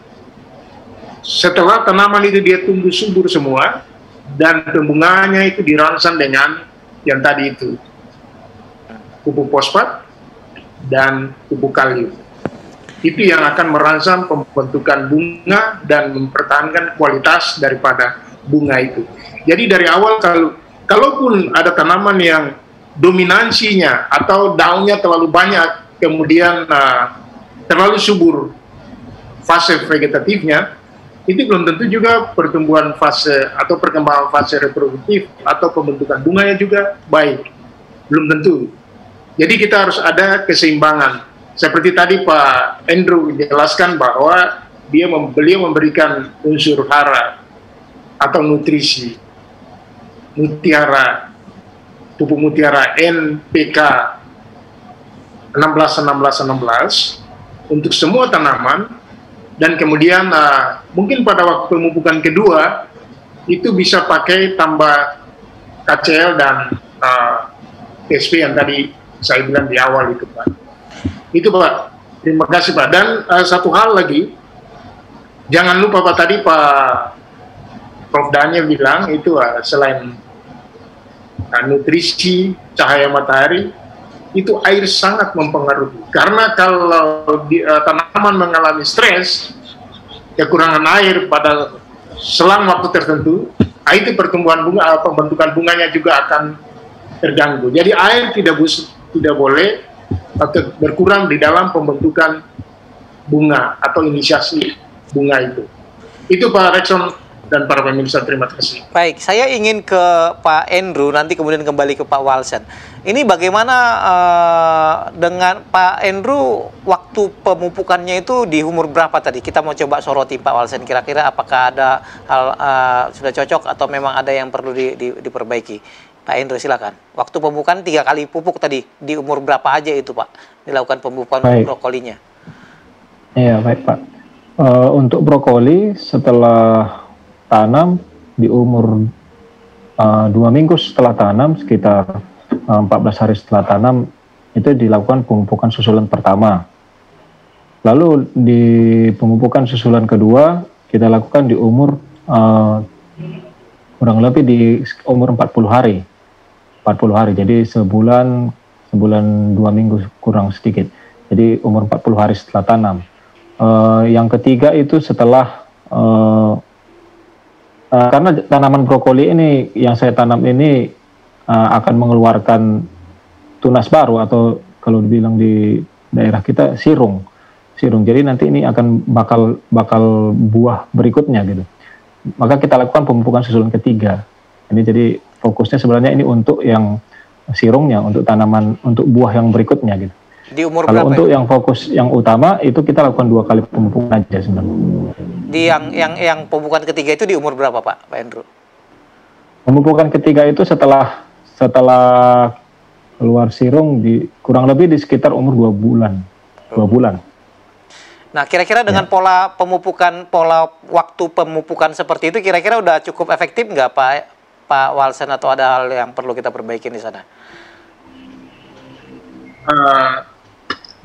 setelah tanaman itu dia tumbuh subur semua dan pembungaannya itu dirangsang dengan yang tadi itu pupuk fosfat dan pupuk kalium. Itu yang akan merangsang pembentukan bunga dan mempertahankan kualitas daripada bunga itu. Jadi dari awal kalaupun ada tanaman yang dominansinya atau daunnya terlalu banyak, kemudian terlalu subur fase vegetatifnya, itu belum tentu juga pertumbuhan fase atau perkembangan fase reproduktif atau pembentukan bunganya juga baik. Belum tentu. Jadi kita harus ada keseimbangan. Seperti tadi Pak Andrew menjelaskan bahwa beliau memberikan unsur hara atau nutrisi mutiara, pupuk mutiara NPK 16-16-16 untuk semua tanaman, dan kemudian mungkin pada waktu pemupukan kedua itu bisa pakai tambah KCL dan TSP yang tadi saya bilang di awal itu Pak. Itu Pak, terima kasih Pak. Dan satu hal lagi, jangan lupa Pak, tadi Pak Prof. Daniel bilang itu selain nutrisi, cahaya matahari, itu air sangat mempengaruhi. Karena kalau tanaman mengalami stres, kekurangan air pada selang waktu tertentu, itu pertumbuhan bunga, pembentukan bunganya juga akan terganggu. Jadi air tidak boleh atau berkurang di dalam pembentukan bunga atau inisiasi bunga itu. Itu Pak Rexon dan para pemirsa, terima kasih. Baik, saya ingin ke Pak Andrew, nanti kemudian kembali ke Pak Walsen. Ini bagaimana dengan Pak Andrew, waktu pemupukannya itu di umur berapa tadi? Kita mau coba soroti Pak Walsen, kira-kira apakah ada hal sudah cocok atau memang ada yang perlu diperbaiki? Pak Andrew silakan. Waktu pemupukan 3 kali pupuk tadi, di umur berapa aja itu Pak dilakukan pemupukan brokolinya? Iya baik Pak. Untuk brokoli setelah tanam di umur 2 minggu setelah tanam, sekitar 14 hari setelah tanam, itu dilakukan pemupukan susulan pertama. Lalu di pemupukan susulan kedua kita lakukan di umur kurang lebih di umur 40 hari. 40 hari, jadi sebulan 2 minggu kurang sedikit. Jadi umur 40 hari setelah tanam. Yang ketiga itu setelah karena tanaman brokoli ini yang saya tanam ini akan mengeluarkan tunas baru, atau kalau dibilang di daerah kita sirung. Jadi nanti ini akan bakal buah berikutnya gitu. Maka kita lakukan pemupukan susulan ketiga. Ini jadi fokusnya sebenarnya ini untuk yang sirungnya, untuk tanaman, untuk buah yang berikutnya gitu. Di umur kalau berapa? Untuk yang fokus yang utama itu kita lakukan 2 kali pemupukan aja sebenarnya. Di yang pemupukan ketiga itu di umur berapa Pak Andrew? Pemupukan ketiga itu setelah keluar sirung di kurang lebih di sekitar umur 2 bulan. 2 bulan. Nah, kira-kira dengan pola waktu pemupukan seperti itu kira-kira udah cukup efektif nggak Pak Walsen, atau ada hal yang perlu kita perbaiki di sana?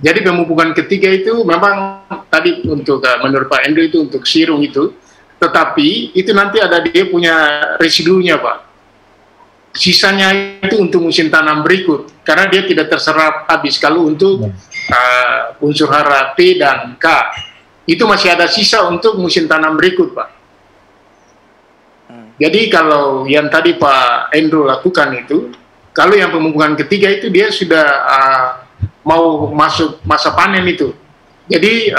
Jadi pemupukan ketiga itu memang tadi untuk menurut Pak Andrew itu untuk sirung itu tetapi itu nanti ada dia punya residunya Pak. Sisanya itu untuk musim tanam berikut, karena dia tidak terserap habis. Kalau untuk unsur hara P dan K, itu masih ada sisa untuk musim tanam berikut Pak. Jadi kalau yang tadi Pak Andrew lakukan itu, kalau yang pemupukan ketiga itu dia sudah mau masuk masa panen itu. Jadi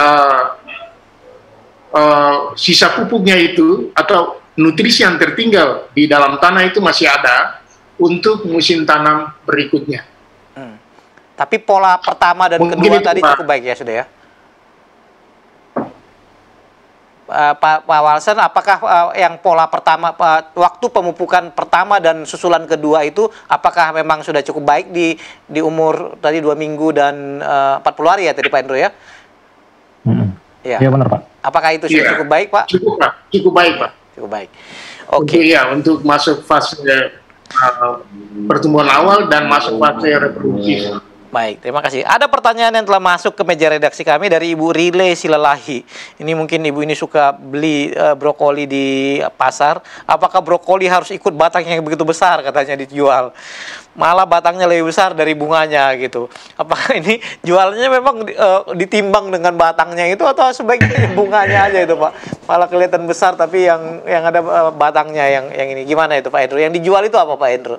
sisa pupuknya itu atau nutrisi yang tertinggal di dalam tanah itu masih ada untuk musim tanam berikutnya. Tapi pola pertama dan Mungkin kedua itu, tadi Pak. cukup baik ya sudah ya. Pak Walsen, apakah yang pola pertama, waktu pemupukan pertama dan susulan kedua itu, apakah memang sudah cukup baik di umur tadi 2 minggu dan 40 hari ya tadi Pak Andrew ya? Iya benar Pak. Apakah itu sudah cukup baik Pak? Cukup Pak, cukup baik Pak. Cukup baik. Oke. Untuk masuk fase pertumbuhan awal dan masuk fase reproduktif. Baik, terima kasih. Ada pertanyaan yang telah masuk ke meja redaksi kami dari Ibu Rile Silalahi. Ini mungkin Ibu ini suka beli brokoli di pasar. Apakah brokoli harus ikut batangnya yang begitu besar katanya dijual? Malah batangnya lebih besar dari bunganya gitu. Apakah ini jualnya memang ditimbang dengan batangnya itu atau sebaiknya bunganya aja itu Pak? Malah kelihatan besar tapi yang ada batangnya yang ini. Gimana itu Pak Andrew? Yang dijual itu apa Pak Andrew?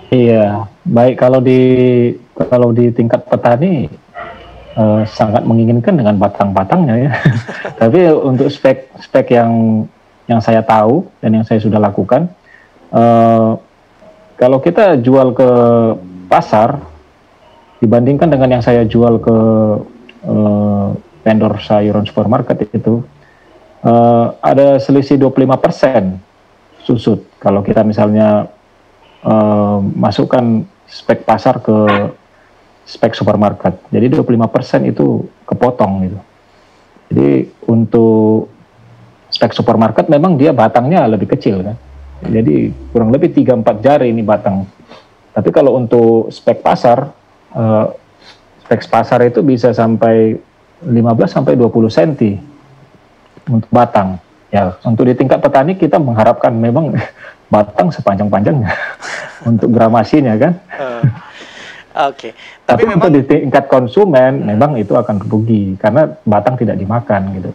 Iya, baik kalau di tingkat petani sangat menginginkan dengan batang-batangnya ya. Tapi untuk spek yang saya tahu dan yang saya sudah lakukan, kalau kita jual ke pasar dibandingkan dengan yang saya jual ke vendor sayuran supermarket itu ada selisih 25% susut. Kalau kita misalnya masukkan spek pasar ke spek supermarket, jadi 25% itu kepotong gitu. Jadi untuk spek supermarket memang dia batangnya lebih kecil kan, jadi kurang lebih 3-4 jari ini batang. Tapi kalau untuk spek pasar itu bisa sampai 15-20 cm untuk batang. Ya, untuk di tingkat petani kita mengharapkan memang batang sepanjang-panjangnya untuk gramasinya kan. Oke. Tapi memang untuk di tingkat konsumen memang itu akan rugi karena batang tidak dimakan gitu.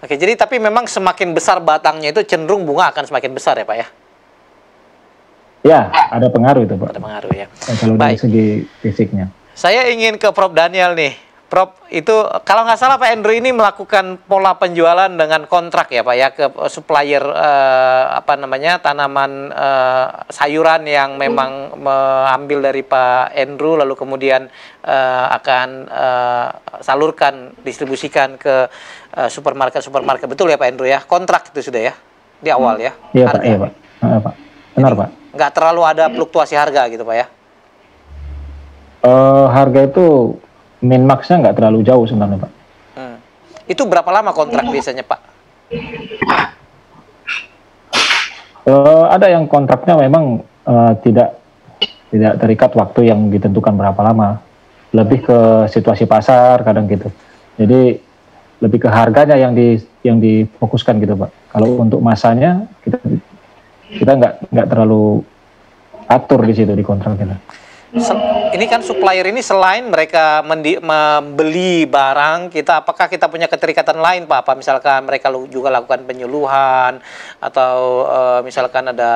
Oke, jadi tapi memang semakin besar batangnya itu cenderung bunga akan semakin besar ya Pak ya? Ya, ada pengaruh itu Pak. Ada pengaruh ya. Kalau dari segi fisiknya. Saya ingin ke Prof Daniel nih. Prof, itu kalau nggak salah Pak Andrew ini melakukan pola penjualan dengan kontrak ya Pak ya ke supplier tanaman sayuran yang memang mengambil dari Pak Andrew lalu kemudian akan salurkan, distribusikan ke supermarket, betul ya Pak Andrew ya? Kontrak itu sudah ya di awal ya? Iya Pak, iya Pak. Pak. Benar Pak. Nggak terlalu ada fluktuasi harga gitu Pak ya? Harga itu min max-nya nggak terlalu jauh sebenarnya Pak. Itu berapa lama kontrak biasanya Pak? Ada yang kontraknya memang tidak terikat waktu yang ditentukan berapa lama. Lebih ke situasi pasar kadang gitu. Jadi lebih ke harganya yang difokuskan gitu Pak. Kalau untuk masanya kita nggak terlalu atur di situ di kontrak kita. Ini kan supplier ini selain mereka membeli barang kita, apakah kita punya keterikatan lain Pak? Apa misalkan mereka juga lakukan penyuluhan atau misalkan ada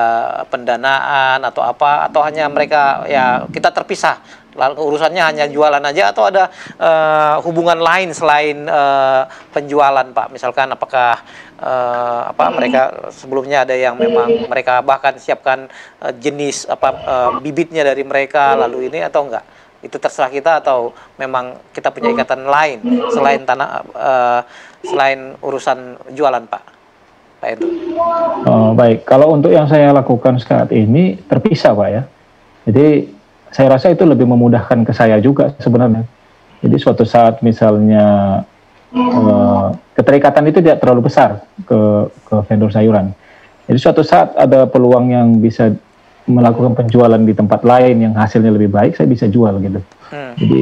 pendanaan atau apa, atau hanya mereka ya kita terpisah lalu urusannya hanya jualan aja, atau ada hubungan lain selain penjualan Pak? Misalkan apakah mereka sebelumnya ada yang memang mereka bahkan siapkan jenis bibitnya dari mereka lalu ini, atau enggak? Itu terserah kita, atau memang kita punya ikatan lain selain selain urusan jualan Pak Edu? Baik, kalau untuk yang saya lakukan saat ini terpisah Pak ya. Jadi saya rasa itu lebih memudahkan ke saya juga sebenarnya. Jadi suatu saat misalnya keterikatan itu tidak terlalu besar ke vendor sayuran. Jadi suatu saat ada peluang yang bisa melakukan penjualan di tempat lain yang hasilnya lebih baik, saya bisa jual gitu. Jadi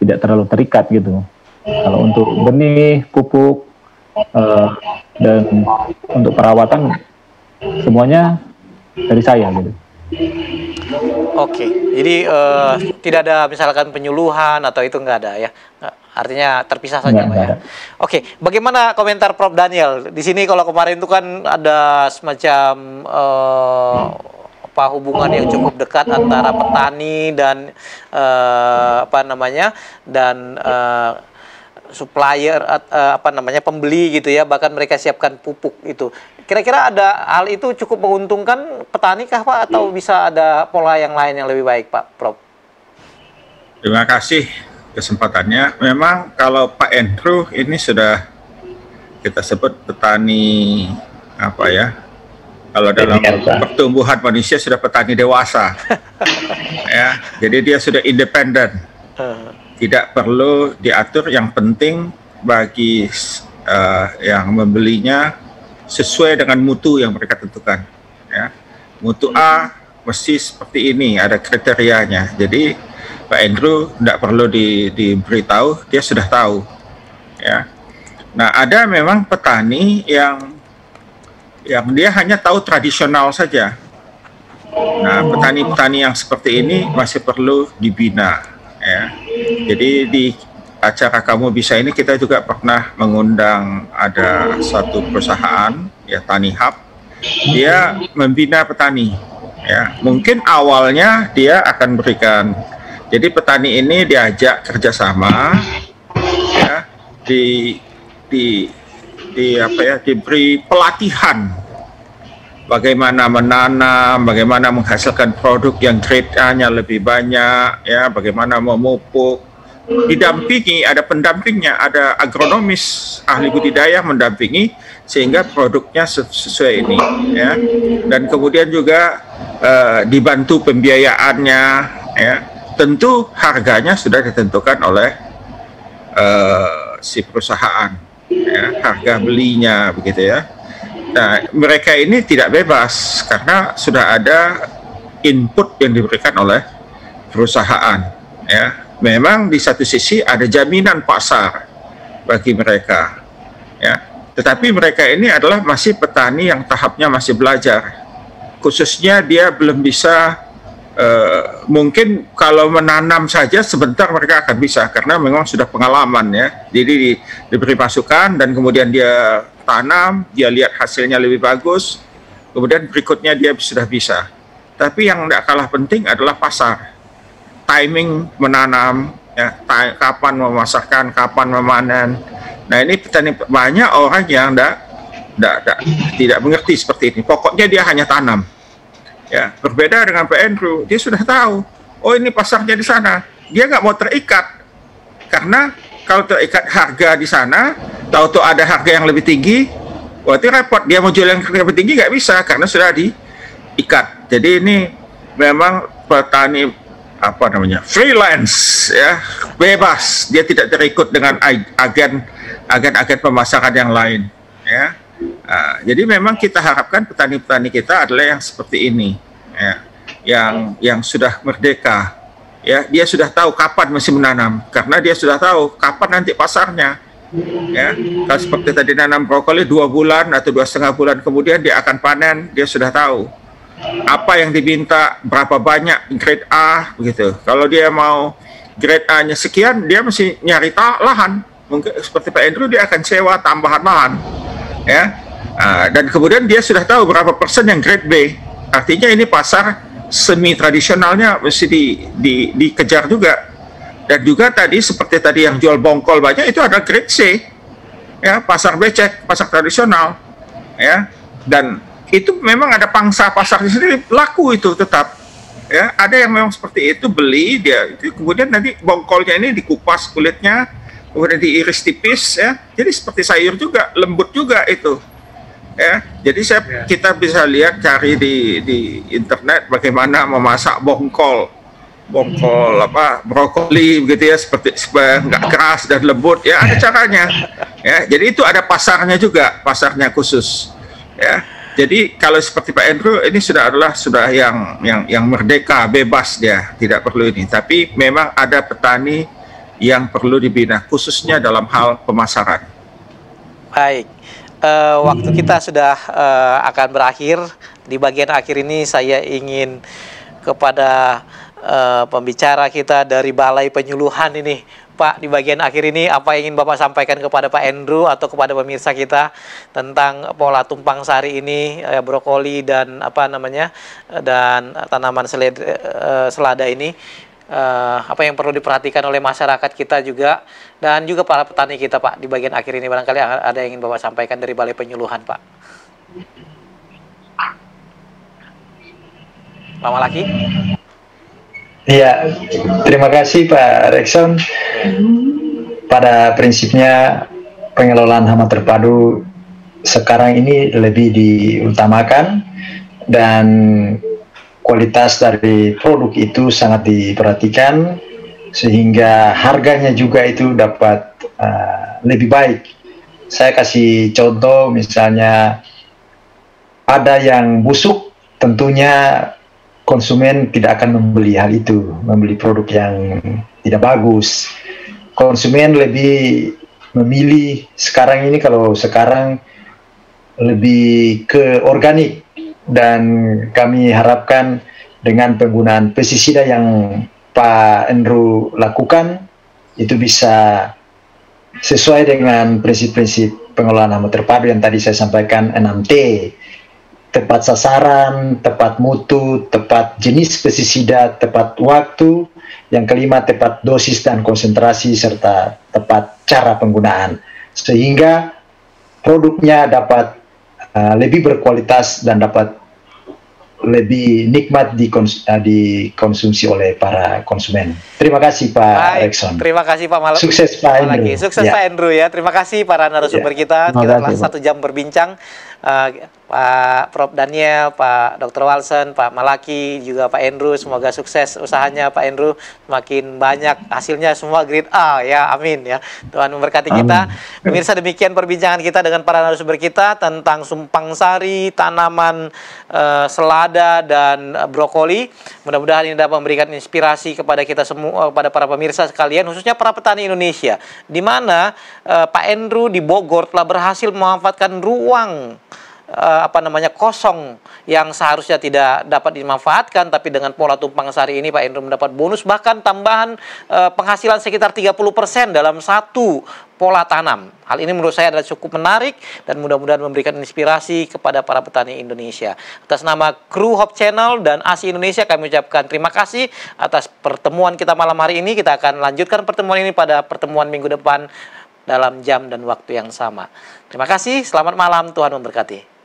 tidak terlalu terikat gitu. Kalau untuk benih, pupuk, dan untuk perawatan semuanya dari saya gitu. Oke, jadi tidak ada misalkan penyuluhan atau itu nggak ada ya? Artinya terpisah saja, Pak ya. Oke, bagaimana komentar Prof Daniel? Di sini kalau kemarin itu kan ada semacam hubungan yang cukup dekat antara petani dan supplier pembeli gitu ya, bahkan mereka siapkan pupuk itu. Kira-kira ada hal itu cukup menguntungkan petani kah, Pak, atau bisa ada pola yang lain yang lebih baik, Pak Prof? Terima kasih kesempatannya. Memang kalau Pak Andrew ini sudah kita sebut petani apa ya? Kalau dalam pertumbuhan manusia sudah petani dewasa. Ya, jadi dia sudah independen. Tidak perlu diatur, yang penting bagi yang membelinya sesuai dengan mutu yang mereka tentukan. Ya. Mutu A mesti seperti ini, ada kriterianya. Jadi Pak Andrew tidak perlu diberitahu, dia sudah tahu. Ya. Nah, ada memang petani yang dia hanya tahu tradisional saja. Nah, petani-petani yang seperti ini masih perlu dibina. Ya. Jadi di acara Kamu Bisa ini kita juga pernah mengundang ada satu perusahaan ya, Tani Hub. Dia membina petani. Ya, mungkin awalnya dia akan berikan. Jadi petani ini diajak kerjasama, ya, diberi pelatihan bagaimana menanam, bagaimana menghasilkan produk yang grade A-nya lebih banyak, ya, bagaimana memupuk, didampingi, ada pendampingnya, ada agronomis, ahli budidaya mendampingi sehingga produknya sesuai ini, ya, dan kemudian juga dibantu pembiayaannya, ya, tentu harganya sudah ditentukan oleh si perusahaan, ya, harga belinya begitu ya. Nah, mereka ini tidak bebas karena sudah ada input yang diberikan oleh perusahaan. Ya, memang di satu sisi ada jaminan pasar bagi mereka. Ya, tetapi mereka ini adalah masih petani yang tahapnya masih belajar. Khususnya dia belum bisa. Mungkin kalau menanam saja sebentar mereka akan bisa karena memang sudah pengalaman ya. Jadi diberi masukan dan kemudian dia tanam, dia lihat hasilnya lebih bagus, kemudian berikutnya dia sudah bisa. Tapi yang tidak kalah penting adalah pasar, timing menanam, ya, kapan memasarkan, kapan memanen. Nah, ini petani, banyak orang yang tidak mengerti seperti ini. Pokoknya dia hanya tanam. Ya, berbeda dengan Pak Andrew, dia sudah tahu, oh ini pasarnya di sana. Dia nggak mau terikat, karena kalau terikat harga di sana, tahu-tahu ada harga yang lebih tinggi, berarti repot. Dia mau jual yang lebih tinggi nggak bisa, karena sudah diikat. Jadi ini memang petani freelance, ya, bebas. Dia tidak terikut dengan agen pemasaran yang lain, ya. Jadi memang kita harapkan petani-petani kita adalah yang seperti ini, ya, yang sudah merdeka, ya, dia sudah tahu kapan mesti menanam, karena dia sudah tahu kapan nanti pasarnya, ya. Kalau seperti tadi nanam brokoli 2 bulan atau 2,5 bulan kemudian dia akan panen, dia sudah tahu apa yang diminta, berapa banyak grade A, begitu. Kalau dia mau grade A-nya sekian, dia mesti nyari lahan. Mungkin seperti Pak Andrew, dia akan sewa tambahan lahan, ya. Dan kemudian dia sudah tahu berapa persen yang grade B. Artinya ini pasar semi tradisionalnya mesti dikejar juga. Dan juga tadi seperti tadi yang jual bongkol banyak itu ada grade C, ya, pasar becek, pasar tradisional, ya. Dan itu memang ada pangsa pasar di sini, laku itu tetap, ya. Ada yang memang seperti itu, beli dia itu, kemudian nanti bongkolnya ini dikupas kulitnya, kemudian diiris tipis, ya. Jadi seperti sayur juga, lembut juga itu. Ya, jadi kita bisa lihat, cari di internet bagaimana memasak bongkol brokoli begitu ya, seperti supaya nggak keras dan lembut, ya, ada caranya, ya. Jadi itu ada pasarnya juga, pasarnya khusus, ya. Jadi kalau seperti Pak Andrew ini sudah yang merdeka, bebas, dia tidak perlu ini. Tapi memang ada petani yang perlu dibina, khususnya dalam hal pemasaran. Baik, waktu kita sudah akan berakhir. Di bagian akhir ini saya ingin kepada pembicara kita dari Balai Penyuluhan ini, Pak, di bagian akhir ini apa yang ingin Bapak sampaikan kepada Pak Andrew atau kepada pemirsa kita tentang pola tumpang sari ini, brokoli dan apa namanya dan tanaman selada ini, apa yang perlu diperhatikan oleh masyarakat kita juga dan juga para petani kita, Pak, di bagian akhir ini barangkali ada yang ingin Bapak sampaikan dari Balai Penyuluhan, Pak. Lama lagi. Iya, terima kasih Pak Rekson. Pada prinsipnya pengelolaan hama terpadu sekarang ini lebih diutamakan dan kualitas dari produk itu sangat diperhatikan sehingga harganya juga itu dapat lebih baik. Saya kasih contoh, misalnya ada yang busuk, tentunya konsumen tidak akan membeli hal itu, membeli produk yang tidak bagus. Konsumen lebih memilih sekarang ini, kalau sekarang lebih ke organik, dan kami harapkan dengan penggunaan pestisida yang Pak Andrew lakukan itu bisa sesuai dengan prinsip-prinsip pengelolaan hama terpadu yang tadi saya sampaikan, 6T. Tepat sasaran, tepat mutu, tepat jenis pestisida, tepat waktu. Yang kelima, tepat dosis dan konsentrasi, serta tepat cara penggunaan. Sehingga produknya dapat lebih berkualitas dan dapat lebih nikmat dikonsumsi oleh para konsumen. Terima kasih Pak Rekson. Terima kasih Pak Malam. Sukses Pak Andrew. Sukses ya. Pak Andrew ya. Terima kasih para narasumber kita. Kita telah 1 jam berbincang. Pak Prof Daniel, Pak Dr. Walsen, Pak Malaki, juga Pak Andrew. Semoga sukses usahanya Pak Andrew. Semakin banyak hasilnya semua grade A ya. Amin ya. Tuhan memberkati kita. Pemirsa, demikian perbincangan kita dengan para narasumber kita tentang sumpang sari, tanaman selada dan brokoli. Mudah-mudahan ini dapat memberikan inspirasi kepada kita semua, kepada para pemirsa sekalian, khususnya para petani Indonesia, di mana Pak Andrew di Bogor telah berhasil memanfaatkan ruang kosong yang seharusnya tidak dapat dimanfaatkan, tapi dengan pola tumpang sari ini Pak Andrew mendapat bonus, bahkan tambahan penghasilan sekitar 30% dalam satu pola tanam. Hal ini menurut saya adalah cukup menarik dan mudah-mudahan memberikan inspirasi kepada para petani Indonesia. Atas nama kru Hope Channel dan ASI Indonesia, kami ucapkan terima kasih atas pertemuan kita malam hari ini. Kita akan lanjutkan pertemuan ini pada pertemuan minggu depan dalam jam dan waktu yang sama. Terima kasih, selamat malam, Tuhan memberkati.